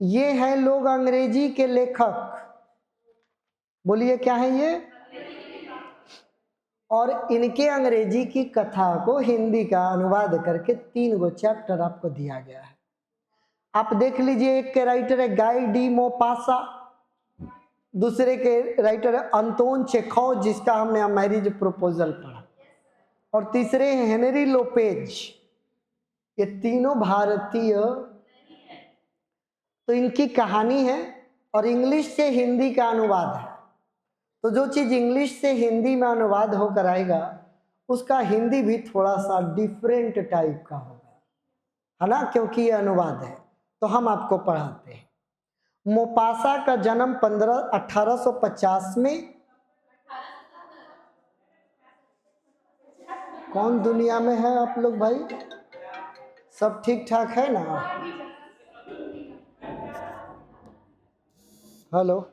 ये है लोग अंग्रेजी के लेखक, बोलिए क्या है ये, और इनके अंग्रेजी की कथा को हिंदी का अनुवाद करके 3 गो चैप्टर आपको दिया गया है। आप देख लीजिए, एक के राइटर है गाई डी मोपासा, दूसरे के राइटर है अंतोन चेखव, जिसका हमने मैरिज प्रपोजल पढ़ा, और तीसरे हैं हेनरी लोपेज। ये तीनों भारतीय, तो इनकी कहानी है और इंग्लिश से हिंदी का अनुवाद है। तो जो चीज इंग्लिश से हिंदी में अनुवाद होकर आएगा उसका हिंदी भी थोड़ा सा डिफरेंट टाइप का होगा, है ना, क्योंकि ये अनुवाद है। तो हम आपको पढ़ाते हैं। मोपासा का जन्म 1850 में। कौन दुनिया में है आप लोग भाई? सब ठीक ठाक है ना? हेलो।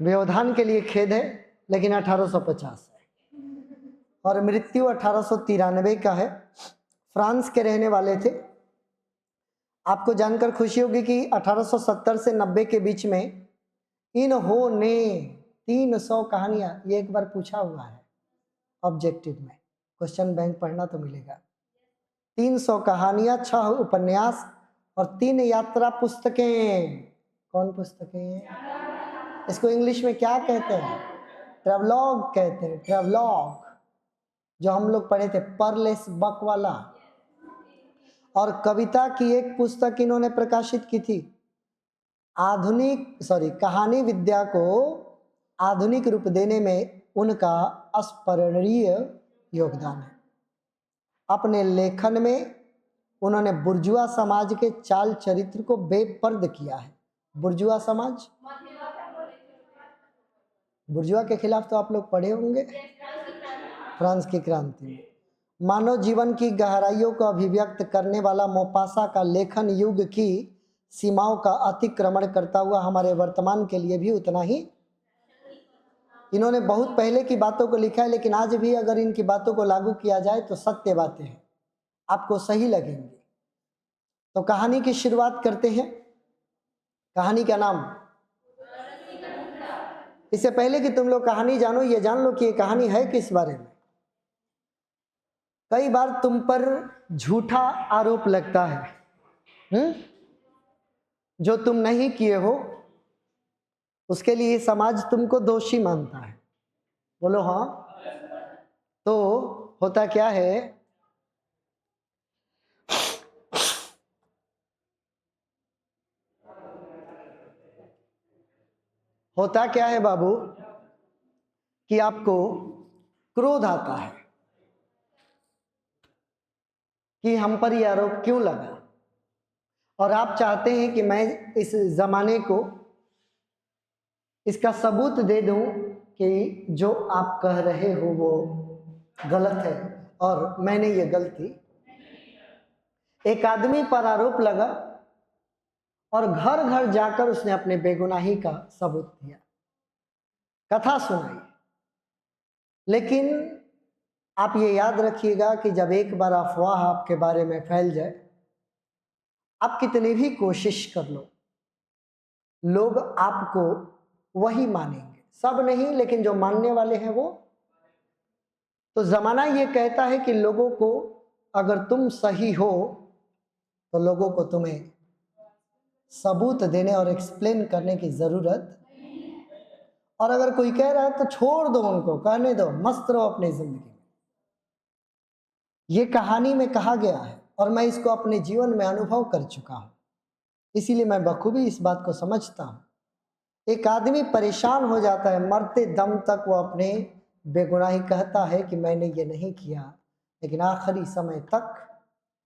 व्यवधान के लिए खेद है, लेकिन 1850 है और मृत्यु 1893 का है। फ्रांस के रहने वाले थे। आपको जानकर खुशी होगी कि 1870 से 90 के बीच में इन्होंने 300 कहानियां, ये एक बार पूछा हुआ है ऑब्जेक्टिव में, क्वेश्चन बैंक पढ़ना तो मिलेगा। 300 कहानियां, 6 उपन्यास और 3 यात्रा पुस्तकें। कौन पुस्तकें? इसको इंग्लिश में क्या कहते हैं? ट्रेवलॉग कहते हैं, ट्रेवलॉग, जो हम लोग पढ़े थे, परलेस बक वाला। और कविता की एक पुस्तक इन्होंने प्रकाशित की थी। कहानी विद्या को आधुनिक रूप देने में उनका अस्मरणीय योगदान है। अपने लेखन में उन्होंने बुर्जुआ समाज के चाल चरित्र को बेपर्द किया है। बुर्जुआ समाज, बुर्जुआ के खिलाफ तो आप लोग पढ़े होंगे, फ्रांस की क्रांति में। मानव जीवन की गहराइयों को अभिव्यक्त करने वाला मोपासा का लेखन युग की सीमाओं का अतिक्रमण करता हुआ हमारे वर्तमान के लिए भी उतना ही, इन्होंने बहुत पहले की बातों को लिखा है, लेकिन आज भी अगर इनकी बातों को लागू किया जाए तो सत्य बातें हैं, आपको सही लगेंगी। तो कहानी की शुरुआत करते हैं। कहानी का नाम, इससे पहले कि तुम लोग कहानी जानो, ये जान लो कि ये कहानी है किस बारे में। कई बार तुम पर झूठा आरोप लगता है, जो तुम नहीं किए हो, उसके लिए समाज तुमको दोषी मानता है। बोलो हाँ। तो होता क्या है, होता क्या है बाबू, कि आपको क्रोध आता है कि हम पर यह आरोप क्यों लगा, और आप चाहते हैं कि मैं इस जमाने को इसका सबूत दे दूं कि जो आप कह रहे हो वो गलत है और मैंने ये गलती। एक आदमी पर आरोप लगा और घर घर जाकर उसने अपने बेगुनाही का सबूत दिया, कथा सुनाई। लेकिन आप ये याद रखिएगा कि जब एक बार अफवाह आपके बारे में फैल जाए, आप कितनी भी कोशिश कर लो, लोग आपको वही मानेंगे। सब नहीं, लेकिन जो मानने वाले हैं वो तो ज़माना ये कहता है कि लोगों को, अगर तुम सही हो तो लोगों को तुम्हें सबूत देने और एक्सप्लेन करने की ज़रूरत, और अगर कोई कह रहा है तो छोड़ दो, उनको कहने दो, मस्त रहो अपनी ज़िंदगी में। ये कहानी में कहा गया है और मैं इसको अपने जीवन में अनुभव कर चुका हूँ, इसीलिए मैं बखूबी इस बात को समझता हूँ। एक आदमी परेशान हो जाता है, मरते दम तक वो अपने बेगुनाही कहता है कि मैंने ये नहीं किया, लेकिन आखिरी समय तक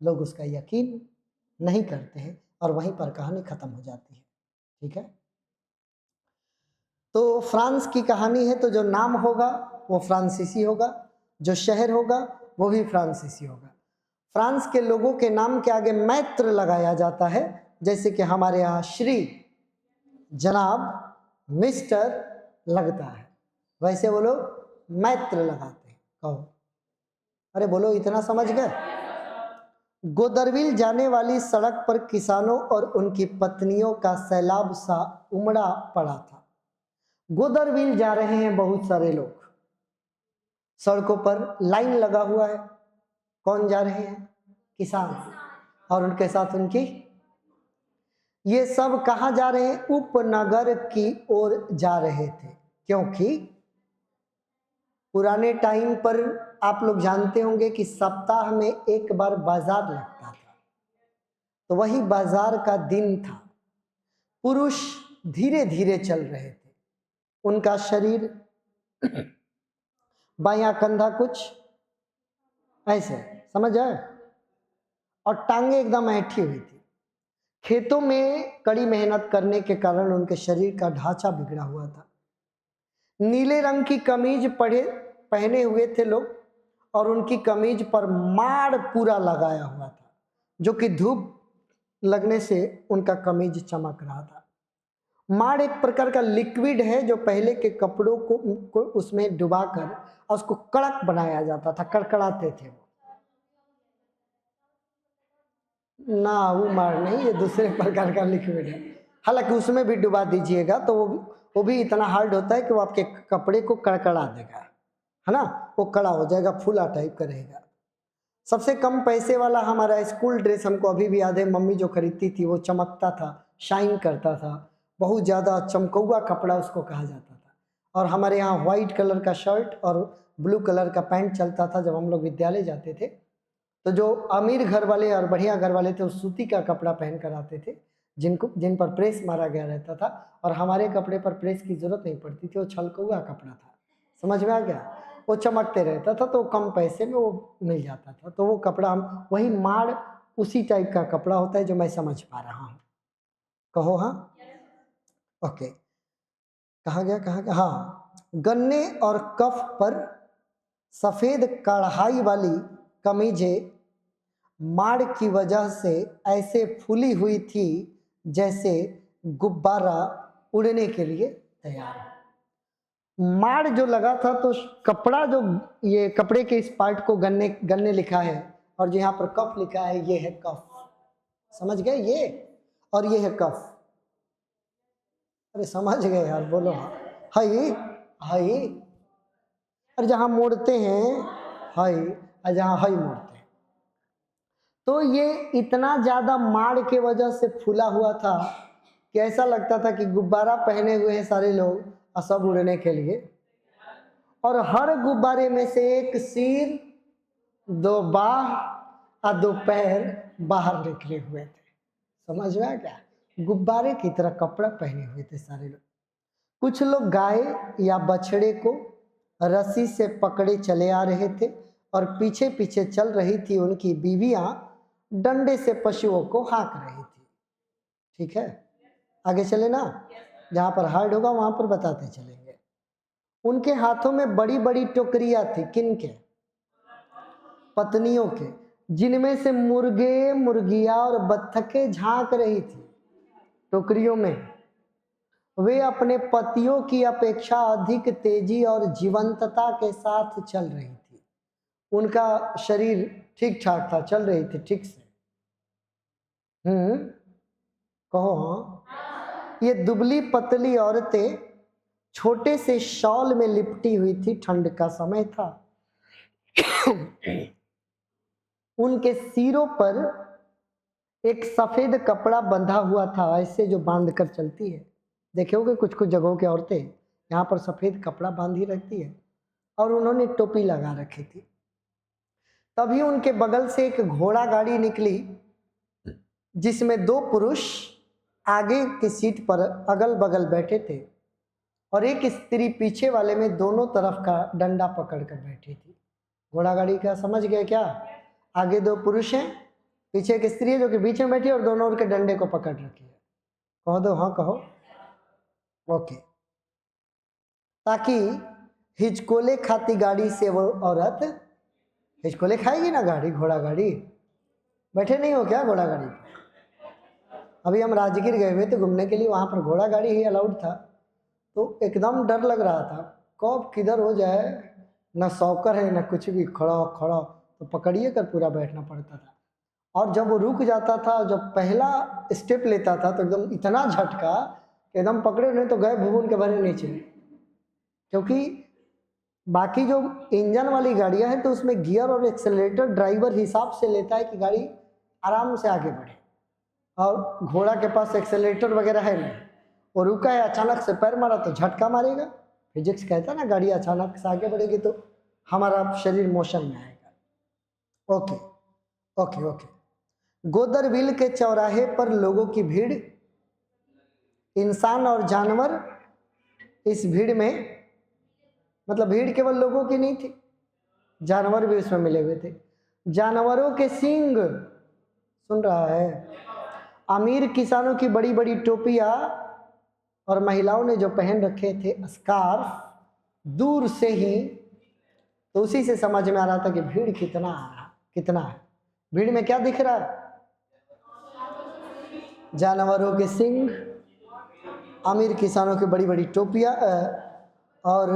लोग उसका यकीन नहीं करते हैं और वहीं पर कहानी ख़त्म हो जाती है। ठीक है, तो फ्रांस की कहानी है, तो जो नाम होगा वो फ्रांसीसी होगा, जो शहर होगा वो भी फ्रांसीसी होगा। फ्रांस के लोगों के नाम के आगे मैत्र लगाया जाता है, जैसे कि हमारे यहाँ श्री, जनाब, मिस्टर लगता है, वैसे वो लोग मैत्र लगाते हैं। कहो, अरे बोलो, इतना समझ गए? गोदरविल जाने वाली सड़क पर किसानों और उनकी पत्नियों का सैलाब सा उमड़ा पड़ा था। गोदरविल जा रहे हैं बहुत सारे लोग, सड़कों पर लाइन लगा हुआ है। कौन जा रहे हैं? किसान, और उनके साथ उनकी, ये सब कहाँ जा रहे हैं? उपनगर की ओर जा रहे थे, क्योंकि पुराने टाइम पर आप लोग जानते होंगे कि सप्ताह में एक बार बाजार लगता था, तो वही बाजार का दिन था। पुरुष धीरे धीरे चल रहे थे, उनका शरीर बायां कंधा कुछ ऐसे, समझ आए, और टांगे एकदम ऐठी हुई थी। खेतों में कड़ी मेहनत करने के कारण उनके शरीर का ढांचा बिगड़ा हुआ था। नीले रंग की कमीज पहने हुए थे लोग, और उनकी कमीज पर माड़ पूरा लगाया हुआ था, जो कि धूप लगने से उनका कमीज चमक रहा था। माड़ एक प्रकार का लिक्विड है जो पहले के कपड़ों को उसमें डुबाकर और उसको कड़क बनाया जाता था, कड़कड़ाते थे वो। ना, वो माड़ नहीं, ये दूसरे प्रकार का लिक्विड है। हालांकि उसमें भी डुबा दीजिएगा तो वो भी इतना हार्ड होता है कि वो आपके कपड़े को कड़कड़ा देगा, है ना, वो कड़ा हो जाएगा, फूला टाइप का रहेगा। सबसे कम पैसे वाला हमारा स्कूल ड्रेस हमको अभी भी याद है, मम्मी जो खरीदती थी वो चमकता था, शाइन करता था, बहुत ज़्यादा चमकौआ कपड़ा उसको कहा जाता था। और हमारे यहाँ वाइट कलर का शर्ट और ब्लू कलर का पैंट चलता था जब हम लोग विद्यालय जाते थे। तो जो अमीर घर वाले और बढ़िया घर वाले थे वो सूती का कपड़ा पहन कर आते थे, जिन पर प्रेस मारा गया रहता था, और हमारे कपड़े पर प्रेस की जरूरत नहीं पड़ती थी, वो छलकौआ कपड़ा था। समझ में आ गया? वो चमकते रहता था, तो कम पैसे में वो मिल जाता था, तो वो कपड़ा हम, वही माड़ उसी टाइप का कपड़ा होता है जो मैं समझ पा रहा हूँ। कहो हाँ, ओके। कहाँ गया? हाँ, गन्ने और कफ पर सफेद कढ़ाई वाली कमीजें माड़ की वजह से ऐसे फूली हुई थी जैसे गुब्बारा उड़ने के लिए तैयार हो। माड़ जो लगा था तो कपड़ा, जो ये कपड़े के इस पार्ट को गन्ने गन्ने लिखा है, और जो यहाँ पर कफ लिखा है ये है कफ। समझ गए? ये और ये है कफ। अरे समझ गए यार, बोलो हाँ। हाई हाई, और जहाँ मोड़ते हैं हाई, और जहाँ हाई मोड़ते हैं, तो ये इतना ज़्यादा माड़ के वजह से फूला हुआ था कि ऐसा लगता था कि गुब्बारा पहने हुए हैं सारे लोग और सब उड़ने के लिए, और हर गुब्बारे में से एक सिर, दो बाह और दो पैर बाहर निकले हुए थे। समझ में आ गया? गुब्बारे की तरह कपड़ा पहने हुए थे सारे लोग। कुछ लोग गाय या बछड़े को रस्सी से पकड़े चले आ रहे थे, और पीछे पीछे चल रही थी उनकी बीवियां डंडे से पशुओं को हाँक रही थी। ठीक है, आगे चले ना, जहाँ पर हार्ड होगा वहां पर बताते चलेंगे। उनके हाथों में बड़ी बड़ी टोकरियां थी, किनके? पत्नियों के, जिनमें से मुर्गे, मुर्गियां और बत्तखें झांक रही थी टोकरियों में। वे अपने पतियों की अपेक्षा अधिक तेजी और जीवंतता के साथ चल रही थी। उनका शरीर ठीक ठाक था, चल रही थी ठीक से। कहो हाँ। ये दुबली पतली औरतें छोटे से शॉल में लिपटी हुई थी, ठंड का समय था। उनके सिरों पर एक सफेद कपड़ा बंधा हुआ था, ऐसे जो बांध कर चलती है। देखे होगे कुछ कुछ जगहों की औरतें यहाँ पर सफेद कपड़ा बांधी रहती है, और उन्होंने टोपी लगा रखी थी। तभी उनके बगल से एक घोड़ा गाड़ी निकली, जिसमें दो पुरुष आगे की सीट पर अगल बगल बैठे थे, और एक स्त्री पीछे वाले में दोनों तरफ का डंडा पकड़ कर बैठी थी। घोड़ा गाड़ी का समझ गए क्या? आगे दो पुरुष हैं, पीछे एक स्त्री है जो कि बीच में बैठी है और दोनों उनके डंडे को पकड़ रखी है। कहो दो हाँ कहो। ओके। ताकि हिचकोले खाती गाड़ी से वो औरत हिचकोले खाएगी ना, गाड़ी घोड़ा गाड़ी। बैठे नहीं हो क्या घोड़ा गाड़ी पर? अभी हम राजगीर गए हुए थे घूमने के लिए, वहाँ पर घोड़ा गाड़ी ही अलाउड था, तो एकदम डर लग रहा था कब किधर हो जाए, ना सौकर है ना कुछ भी, खड़ा खड़ा तो पकड़िए कर पूरा बैठना पड़ता था। और जब वो रुक जाता था, जब पहला स्टेप लेता था तो एकदम इतना झटका, एकदम पकड़े नहीं तो गए भूगुन के भरे नीचे। क्योंकि बाकी जो इंजन वाली गाड़ियां हैं तो उसमें गियर और एक्सेलरेटर ड्राइवर हिसाब से लेता है कि गाड़ी आराम से आगे बढ़े, और घोड़ा के पास एक्सेलरेटर वगैरह है नहीं, वो रुका है अचानक से पैर मारा तो झटका मारेगा। फिजिक्स कहता है ना, गाड़ी अचानक से आगे बढ़ेगी तो हमारा शरीर मोशन में आएगा। Okay okay okay. गोदरविल के चौराहे पर लोगों की भीड़, इंसान और जानवर इस भीड़ में, मतलब भीड़ केवल लोगों की नहीं थी, जानवर भी उसमें मिले हुए थे। जानवरों के सींग, सुन रहा है, अमीर किसानों की बड़ी बड़ी टोपियां, और महिलाओं ने जो पहन रखे थे स्कार्फ, दूर से ही तो उसी से समझ में आ रहा था कि भीड़ कितना है। भीड़ में क्या दिख रहा है? जानवरों के सींग, अमीर किसानों की बड़ी बड़ी टोपियां, और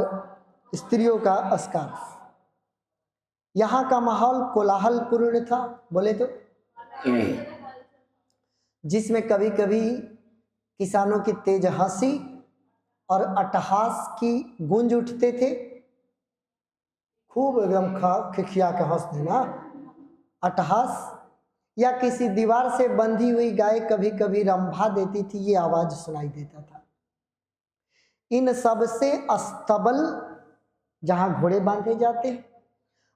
स्त्रियों का स्कार्फ। यहाँ का माहौल कोलाहलपूर्ण था बोले तो, जिसमें कभी कभी किसानों की तेज हंसी और अट्टहास की गूंज उठते थे। खूब एकदम खिखिया के हंसते ना, अट्टहास। या किसी दीवार से बंधी हुई गाय कभी कभी रंभा देती थी, ये आवाज सुनाई देता था। इन सब से अस्तबल, जहां घोड़े बांधे जाते हैं,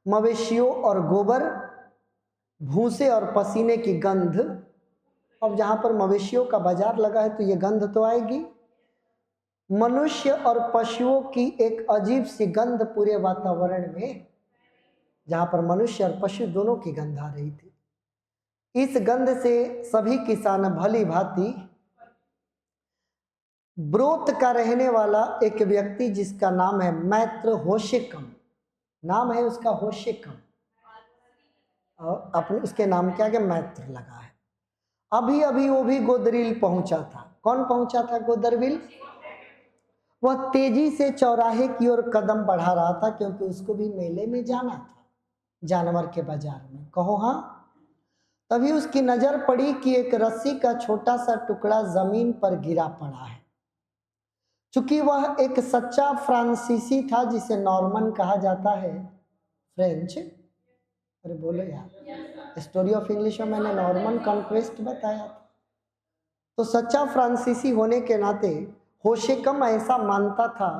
मवेशियों और गोबर, भूसे और पसीने की गंध। अब जहां पर मवेशियों का बाजार लगा है तो ये गंध तो आएगी। मनुष्य और पशुओं की एक अजीब सी गंध पूरे वातावरण में, जहां पर मनुष्य और पशु दोनों की गंध आ रही थी। इस गंध से सभी किसान भली भांति, ब्रोत का रहने वाला एक व्यक्ति जिसका नाम है मैत्र होशेकम, नाम है उसका होशेकम, और अपने उसके नाम के आगे मैत्र लगा है। अभी अभी वो भी गोदरविल पहुंचा था। कौन पहुंचा था गोदरविल? वह तेजी से चौराहे की ओर कदम बढ़ा रहा था, क्योंकि उसको भी मेले में जाना था, जानवर के बाजार में। कहो हाँ। तभी उसकी नजर पड़ी कि एक रस्सी का छोटा सा टुकड़ा जमीन पर गिरा पड़ा है। चूंकि वह एक सच्चा फ्रांसीसी था, जिसे नॉर्मन कहा जाता है, फ्रेंच। अरे बोलो यार, स्टोरी ऑफ इंग्लिश में मैंने नॉर्मन कॉन्क्वेस्ट बताया था। तो सच्चा फ्रांसीसी होने के नाते होशेकम ऐसा मानता था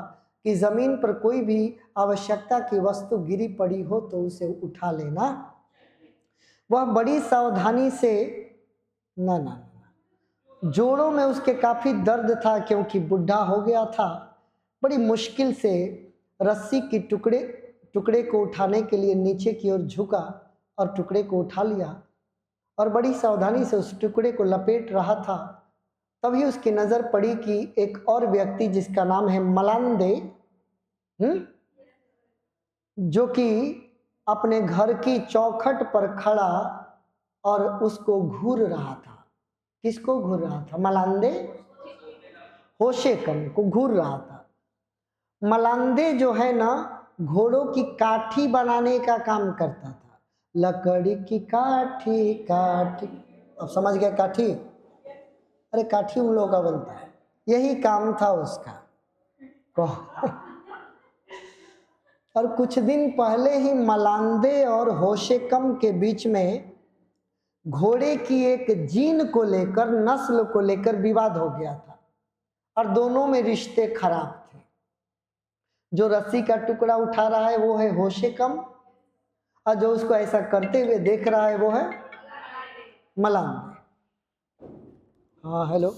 कि जमीन पर कोई भी आवश्यकता की वस्तु गिरी पड़ी हो तो उसे उठा लेना। वह बड़ी सावधानी से, ना, जोड़ों में उसके काफी दर्द था क्योंकि बुढ़ा हो गया था। बड़ी मुश्किल से रस्सी की टुकड़े को उठाने के लिए नीचे की ओर झुका और टुकड़े को उठा लिया, और बड़ी सावधानी से उस टुकड़े को लपेट रहा था। तभी उसकी नजर पड़ी कि एक और व्यक्ति जिसका नाम है मलांदे, जो कि अपने घर की चौखट पर खड़ा और उसको घूर रहा था। किसको घूर रहा था? मलांदे होशेकम को घूर रहा था। मलांदे जो है ना, घोड़ों की काठी बनाने का काम करता था। लकड़ी की काठी काठी, अब समझ गया काठी? अरे काठी उन लोगों का बनता है, यही काम था उसका। और कुछ दिन पहले ही मलांदे और होशे कम के बीच में घोड़े की एक जीन को लेकर, नस्ल को लेकर विवाद हो गया था और दोनों में रिश्ते खराब थे। जो रस्सी का टुकड़ा उठा रहा है वो है होशे कम, और जो उसको ऐसा करते हुए देख रहा है वो है मलांदे। हाँ हेलो।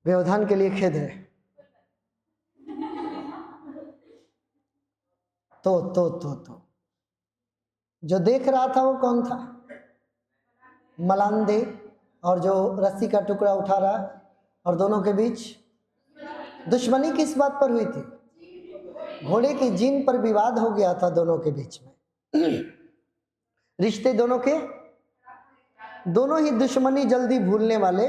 व्यवधान के लिए खेद है। तो जो देख रहा था वो कौन था? मलांदे। और जो रस्सी का टुकड़ा उठा रहा, और दोनों के बीच दुश्मनी किस बात पर हुई थी? घोड़े की जीन पर विवाद हो गया था दोनों के बीच में। रिश्ते दोनों के, दोनों ही दुश्मनी जल्दी भूलने वाले।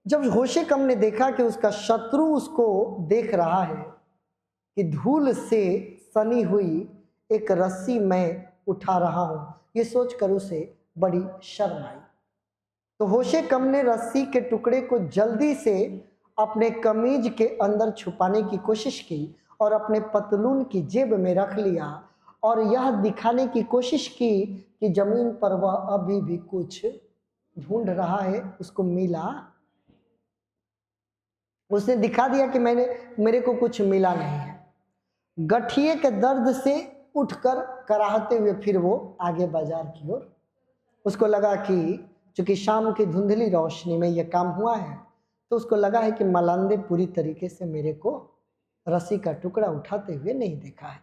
जब होशे कम ने देखा कि उसका शत्रु उसको देख रहा है कि धूल से सनी हुई एक रस्सी मैं उठा रहा हूं, ये सोचकर उसे बड़ी शर्म आई। तो होशे कम ने रस्सी के टुकड़े को जल्दी से अपने कमीज के अंदर छुपाने की कोशिश की और अपने पतलून की जेब में रख लिया, और यह दिखाने की कोशिश की कि जमीन पर वह अभी भी कुछ ढूंढ रहा है, उसको मिला। उसने दिखा दिया कि मेरे को कुछ मिला नहीं है। गठिए के दर्द से उठकर कराहते हुए फिर वो आगे बाजार की ओर, उसको लगा कि चूंकि शाम की धुंधली रोशनी में ये काम हुआ है, तो उसको लगा है कि मलांदे पूरी तरीके से मेरे को रस्सी का टुकड़ा उठाते हुए नहीं देखा है।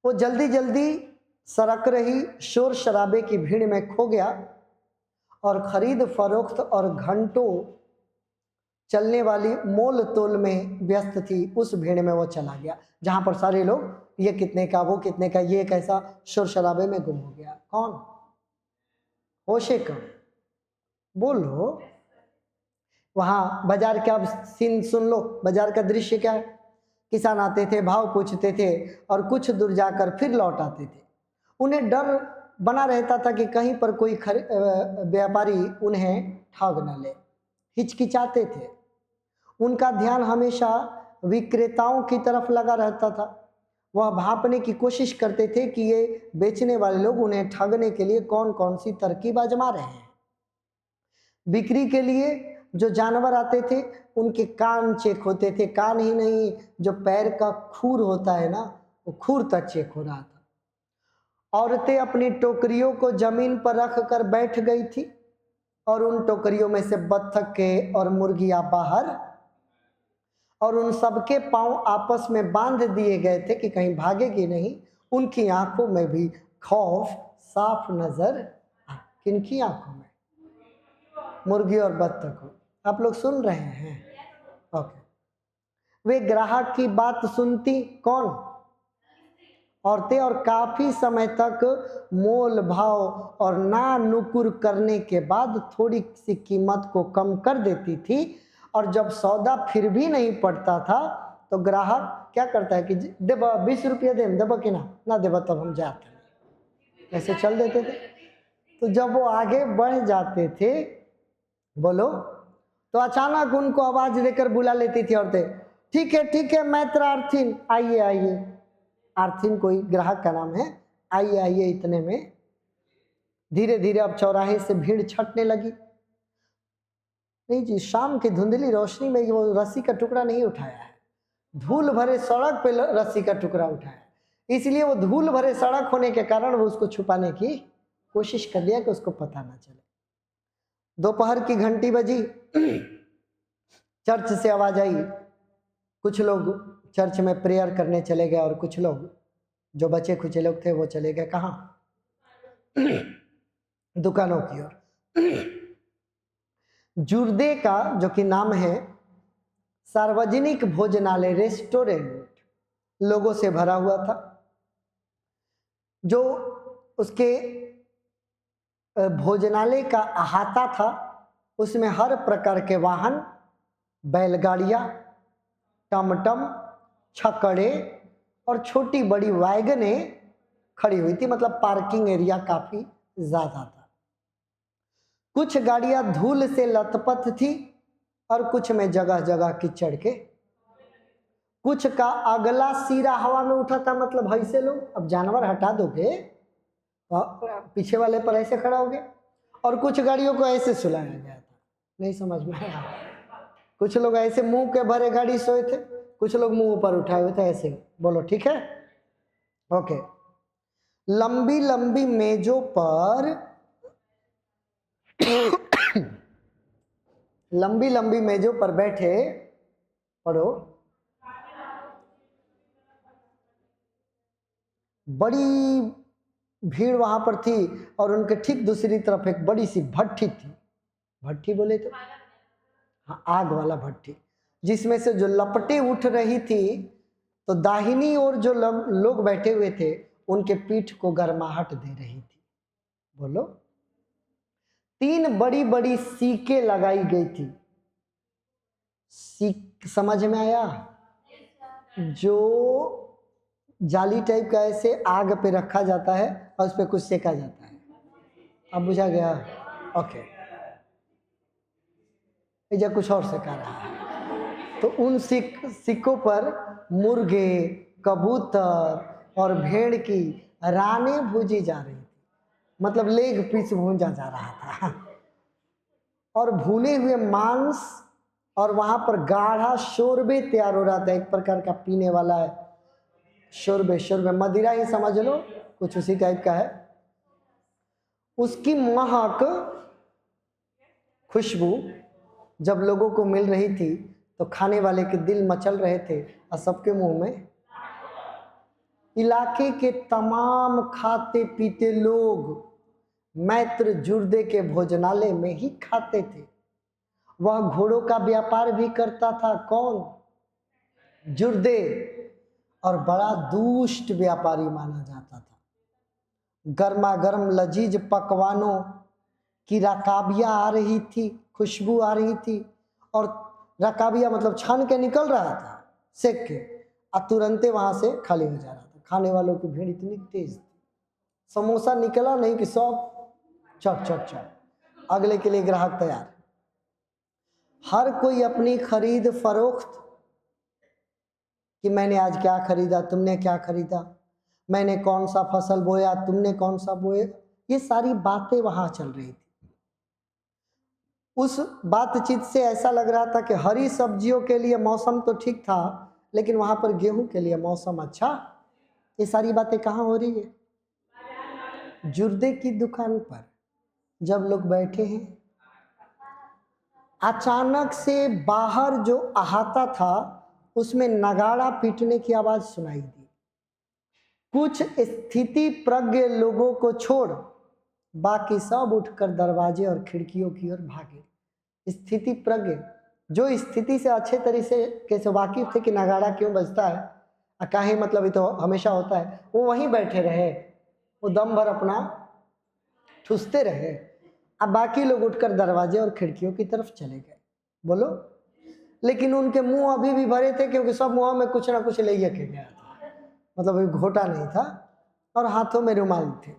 वो जल्दी जल्दी सरक रही शोर शराबे की भीड़ में खो गया और खरीद फरोख्त और घंटों चलने वाली मोल तोल में व्यस्त थी उस भीड़ में वो चला गया, जहां पर सारे लोग ये कितने का, वो कितने का, ये कैसा, शोर शराबे में गुम हो गया। कौन? होशे कम, बोलो। वहां बाजार का सीन सुन लो, बाजार का दृश्य क्या है। किसान आते थे, भाव पूछते थे और कुछ दूर जाकर फिर लौट आते थे। उन्हें डर बना रहता था कि कहीं पर कोई व्यापारी उन्हें ठग न ले। हिचकिचाते थे। उनका ध्यान हमेशा विक्रेताओं की तरफ लगा रहता था। वह भांपने की कोशिश करते थे कि ये बेचने वाले लोग उन्हें ठगने के लिए कौन कौन सी तरकीब आजमा रहे हैं। बिक्री के लिए जो जानवर आते थे उनके कान चेक होते थे, कान ही नहीं, जो पैर का खूर होता है ना, वो खूर तक चेक हो रहा था। औरतें अपनी टोकरियों को जमीन पर रख कर बैठ गई थी और उन टोकरियों में से बत्तख के और मुर्गियां बाहर, और उन सबके पांव आपस में बांध दिए गए थे कि कहीं भागेगी नहीं। उनकी आंखों में भी खौफ साफ नजर आया। किनकी आंखों में? मुर्गी और बत्तख को। आप लोग सुन रहे हैं? ओके। वे ग्राहक की बात सुनती कौन? औरतें। और काफी समय तक मोल भाव और ना नुकुर करने के बाद थोड़ी सी कीमत को कम कर देती थी। और जब सौदा फिर भी नहीं पड़ता था तो ग्राहक क्या करता है कि देबा 20 रुपये दे, देबा कि ना देबा तब हम जाते हैं, ऐसे चल देते थे। तो जब वो आगे बढ़ जाते थे, बोलो, तो अचानक उनको आवाज देकर बुला लेती थी औरतें। ठीक है मैत्र आर्थिन, आइए आइए। आर्थिन कोई ग्राहक का नाम है। आइए आइए। इतने में धीरे धीरे अब चौराहे से भीड़ छटने लगी। नहीं जी, शाम की धुंधली रोशनी में वो रस्सी का टुकड़ा नहीं उठाया है, धूल भरे सड़क पे रस्सी का टुकड़ा उठाया है। इसलिए वो धूल भरे सड़क होने के कारण वो उसको छुपाने की कोशिश कर लिया कि उसको पता ना चले। दोपहर की घंटी बजी। चर्च से आवाज आई। कुछ लोग चर्च में प्रेयर करने चले गए और कुछ लोग, जो बचे खुचे लोग थे, वो चले गए कहाँ? दुकानों की ओर। जुर्दे का, जो कि नाम है सार्वजनिक भोजनालय, रेस्टोरेंट, लोगों से भरा हुआ था। जो उसके भोजनालय का अहाता था उसमें हर प्रकार के वाहन, बैलगाड़ियां, टमटम, छकड़े और छोटी बड़ी वैगने खड़ी हुई थी। मतलब पार्किंग एरिया काफी ज्यादा था। कुछ गाड़ियां धूल से लथपथ थी और कुछ में जगह जगह कीचड़ के। कुछ का अगला सिरा हवा में उठा था। मतलब ऐसे लोग, अब जानवर हटा दोगे पीछे वाले पर ऐसे खड़ा हो गया। और कुछ गाड़ियों को ऐसे सुलाया गया था। नहीं समझ में आया? कुछ लोग ऐसे मुंह के भरे गाड़ी सोए थे, कुछ लोग मुंह ऊपर उठाए हुए थे ऐसे। बोलो ठीक है? ओके। लंबी लंबी मेजों पर लंबी लंबी मेजों पर बैठे, पढ़ो, बड़ी भीड़ वहां पर थी और उनके ठीक दूसरी तरफ एक बड़ी सी भट्ठी थी। भट्ठी बोले तो हाँ, आग वाला भट्ठी, जिसमें से जो लपटें उठ रही थी। तो दाहिनी ओर जो लोग बैठे हुए थे उनके पीठ को गर्माहट दे रही थी। बोलो। 3 बड़ी बड़ी सीकें लगाई गई थी। सीक समझ में आया? जो जाली टाइप का ऐसे आग पे रखा जाता है और उस पर कुछ सेका जाता है। अब बुझा गया? ओके। या कुछ और सेका रहा है। तो उन सिक्कों पर मुर्गे, कबूतर और भेड़ की रानें भूजी जा रही थी। मतलब लेग पीस भूंजा जा रहा था। और भुने हुए मांस और वहां पर गाढ़ा शोरबे तैयार हो रहा था, एक प्रकार का पीने वाला है शोरबे, शोरबे मदिरा ही समझ लो, कुछ उसी टाइप का है। उसकी महक, खुशबू जब लोगों को मिल रही थी तो खाने वाले के दिल मचल रहे थे और सबके मुंह में। इलाके के तमाम खाते पीते लोग मैत्र जुर्दे के भोजनालय में ही खाते थे। वह घोड़ों का व्यापार भी करता था। कौन? जुर्दे। और बड़ा दुष्ट व्यापारी माना जाता था। गर्मा गर्म लजीज पकवानों की रकाबियाँ आ रही थी, खुशबू आ रही थी, और रकाबिया मतलब छान के निकल रहा था सेक के, और तुरंते वहां से खाली हो जा रहा था। खाने वालों की भीड़ इतनी तेज थी, समोसा निकला नहीं कि सब चट चट चट, अगले के लिए ग्राहक तैयार। हर कोई अपनी खरीद फरोख्त, कि मैंने आज क्या खरीदा, तुमने क्या खरीदा, मैंने कौन सा फसल बोया, तुमने कौन सा बोया, ये सारी बातें वहां चल रही थी। उस बातचीत से ऐसा लग रहा था कि हरी सब्जियों के लिए मौसम तो ठीक था, लेकिन वहां पर गेहूं के लिए मौसम अच्छा। ये सारी बातें कहाँ हो रही है? जुर्दे की दुकान पर जब लोग बैठे हैं, अचानक से बाहर जो अहाता था उसमें नगाड़ा पीटने की आवाज सुनाई दी। कुछ स्थिति प्रज्ञ लोगों को छोड़ बाकी सब उठकर दरवाजे और खिड़कियों की ओर भागे। स्थिति प्रज्ञ जो स्थिति से अच्छे तरीके से वाकिफ थे कि नगाड़ा क्यों बजता है, काहे मतलब ये तो हमेशा होता है, वो वहीं बैठे रहे, वो दम भर अपना ठूसते रहे। अब बाकी लोग उठकर दरवाजे और खिड़कियों की तरफ चले गए। बोलो। लेकिन उनके मुंह अभी भी भरे थे, क्योंकि सब मुंह में कुछ ना कुछ ले के गया था, मतलब घोटा नहीं था, और हाथों में रुमाल थे।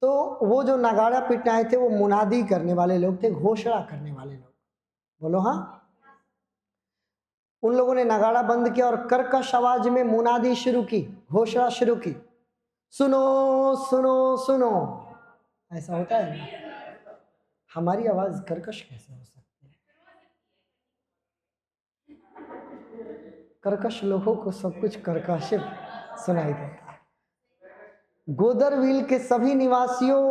तो वो जो नगाड़ा पीटने आए थे वो मुनादी करने वाले लोग थे, घोषणा करने वाले लोग। बोलो हाँ। उन लोगों ने नगाड़ा बंद किया और कर्कश आवाज में मुनादी शुरू की, घोषणा शुरू की, सुनो सुनो सुनो। ऐसा होता है ना? हमारी आवाज कर्कश कैसे हो सकती है? कर्कश लोगों को सब कुछ कर्कश सुनाई देता है। गोदरविल के सभी निवासियों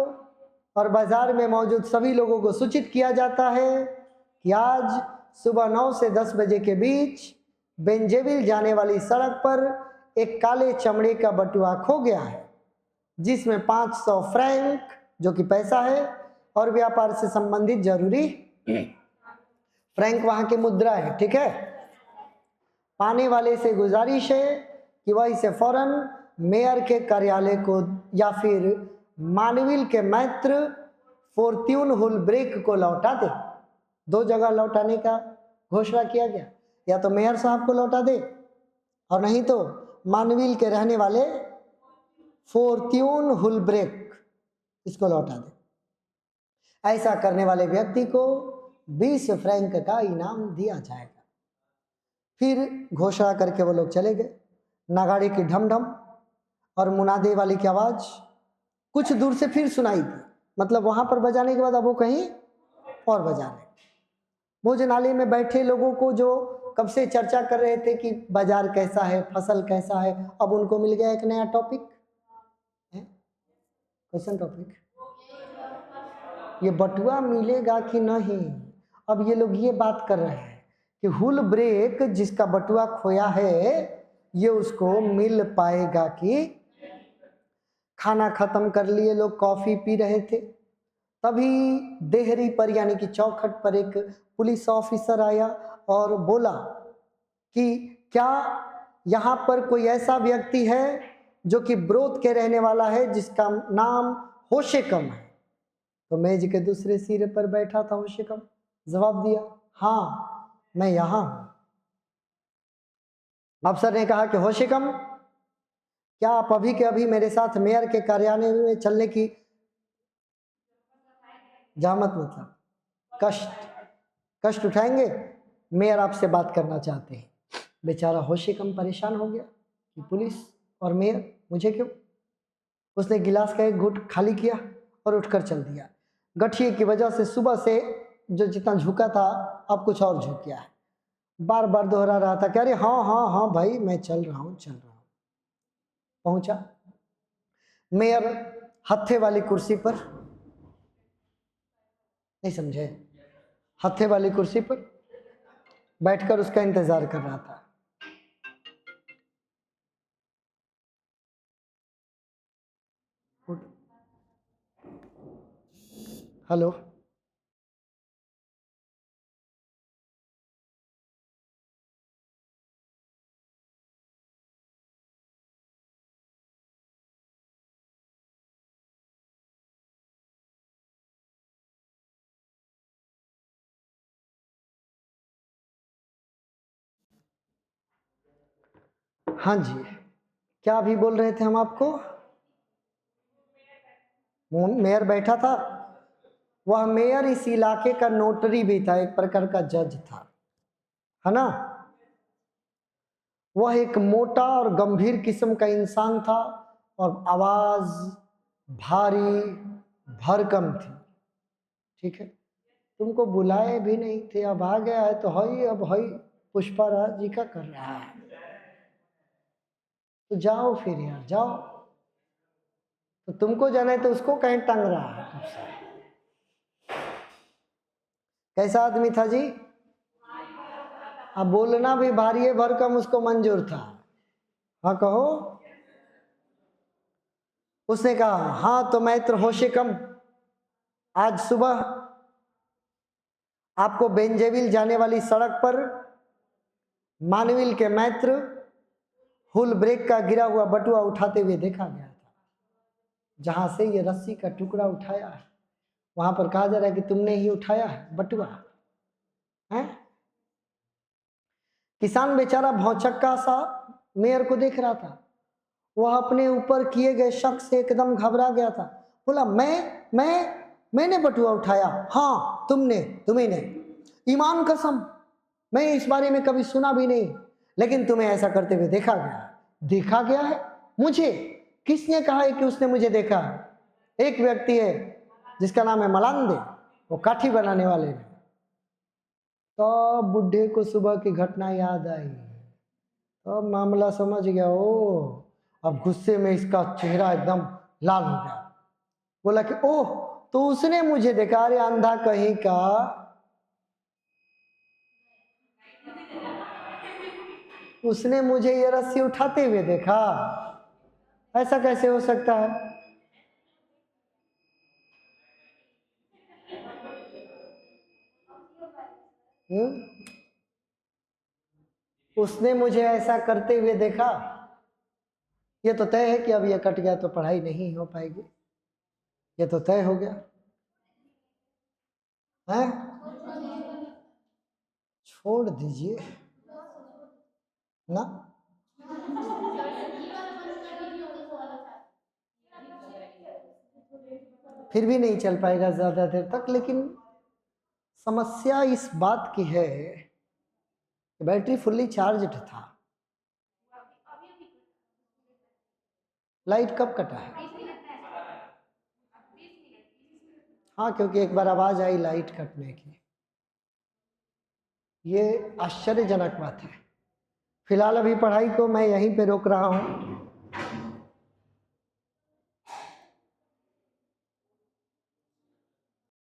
और बाजार में मौजूद सभी लोगों को सूचित किया जाता है कि आज सुबह 9 से 10 बजे के बीच बेंजेविल जाने वाली सड़क पर एक काले चमड़े का बटुआ खो गया है, जिसमें 500 फ्रैंक, जो कि पैसा है, और व्यापार से संबंधित जरूरी फ्रैंक वहां की मुद्रा है, ठीक है। पाने वाले से गुजारिश है कि वह इसे फौरन मेयर के कार्यालय को या फिर मानविल के मैत्र फॉर्ट्यून हुलब्रेक को लौटा दे। 2 जगह लौटाने का घोषणा किया गया, या तो मेयर साहब को लौटा दे और नहीं तो मानविल के रहने वाले फॉर्ट्यून हुलब्रेक, इसको लौटा दे। ऐसा करने वाले व्यक्ति को 20 फ्रैंक का इनाम दिया जाएगा। फिर घोषणा करके वो लोग चले गए। नगाड़े की ढमढम और मुनादे वाली की आवाज कुछ दूर से फिर सुनाई दी, मतलब वहां पर बजाने के बाद अब वो कहीं और बजा रहे। भोजनालय में बैठे लोगों को जो कब से चर्चा कर रहे थे कि बाजार कैसा है, फसल कैसा है, अब उनको मिल गया एक नया टॉपिक, क्वेश्चन टॉपिक, ये बटुआ मिलेगा कि नहीं। अब ये लोग ये बात कर रहे हैं कि हुल ब्रेक जिसका बटुआ खोया है ये उसको मिल पाएगा कि। खाना खत्म कर लिए लोग, कॉफी पी रहे थे, तभी देहरी पर यानी कि चौखट पर एक पुलिस ऑफिसर आया और बोला कि क्या यहाँ पर कोई ऐसा व्यक्ति है जो कि ब्रोत के रहने वाला है जिसका नाम होशेकम है। तो मेज के दूसरे सिरे पर बैठा था होशेकम, जवाब दिया, हाँ मैं यहाँ हूं। अफसर ने कहा कि होशेकम, क्या आप अभी के अभी मेरे साथ मेयर के कार्यालय में चलने की जहमत, मतलब कष्ट उठाएंगे? मेयर आपसे बात करना चाहते हैं। बेचारा होशेकम परेशान हो गया कि पुलिस और मेयर, मुझे क्यों। उसने गिलास का एक घूंट खाली किया और उठकर चल दिया। गठिए की वजह से सुबह से जो जितना झुका था अब कुछ और झुक गया है। बार बार दोहरा रहा था कि अरे हाँ हाँ हाँ भाई मैं चल रहा हूँ चल रहा हूँ। पहुंचा मेयर हत्थे वाली कुर्सी पर, नहीं समझे, हत्थे वाली कुर्सी पर बैठकर उसका इंतजार कर रहा था। हेलो, हाँ जी, क्या अभी बोल रहे थे हम आपको? मेयर बैठा था, वह मेयर इस इलाके का नोटरी भी था, एक प्रकार का जज था, है ना। वह एक मोटा और गंभीर किस्म का इंसान था और आवाज भारी भरकम थी। ठीक है, तुमको बुलाए भी नहीं थे, अब आ गया है तो हई, अब हई पुष्पाराज जी का कर रहा है, तो जाओ फिर यार जाओ। तो तुमको जाना है तो उसको कहीं टंग रहा है कब से। कैसा आदमी था जी? अब बोलना भी भारी भरकम उसको मंजूर था। हाँ कहो। उसने कहा हाँ तो मैत्र होशे कम, आज सुबह आपको बेंजेविल जाने वाली सड़क पर मानविल के मैत्र हुल ब्रेक का गिरा हुआ बटुआ उठाते हुए देखा गया था। जहां से ये रस्सी का टुकड़ा उठाया है वहां पर कहा जा रहा है कि तुमने ही उठाया है बटुआ है। किसान बेचारा भौचक्का सा मेयर को देख रहा था, वह अपने ऊपर किए गए शक से एकदम घबरा गया था। बोला मैंने बटुआ उठाया? हाँ तुमने, तुम्ही ने, ईमान कसम मैं इस बारे में कभी सुना भी नहीं, लेकिन तुम्हें ऐसा करते हुए देखा गया। देखा गया है? मुझे किसने कहा है कि उसने मुझे देखा? एक व्यक्ति है जिसका नाम है मलांदे, वो काठी बनाने वाले हैं। तो बुढ़े को सुबह की घटना याद आई, तो मामला समझ गया। ओ अब गुस्से में इसका चेहरा एकदम लाल हो गया। बोला कि ओह तो उसने मुझे देखा। अरे अंधा कहीं का, उसने मुझे ये रस्सी उठाते हुए देखा? ऐसा कैसे हो सकता है? उसने मुझे ऐसा करते हुए देखा, ये तो तय है कि अब ये कट गया तो पढ़ाई नहीं हो पाएगी, ये तो तय हो गया है। छोड़ दीजिए ना, फिर भी नहीं चल पाएगा ज्यादा देर तक। लेकिन समस्या इस बात की है कि बैटरी फुल्ली चार्ज्ड था। लाइट कब कटा है? हाँ क्योंकि एक बार आवाज आई लाइट कटने की। ये आश्चर्यजनक बात है। फिलहाल अभी पढ़ाई को मैं यहीं पे रोक रहा हूँ।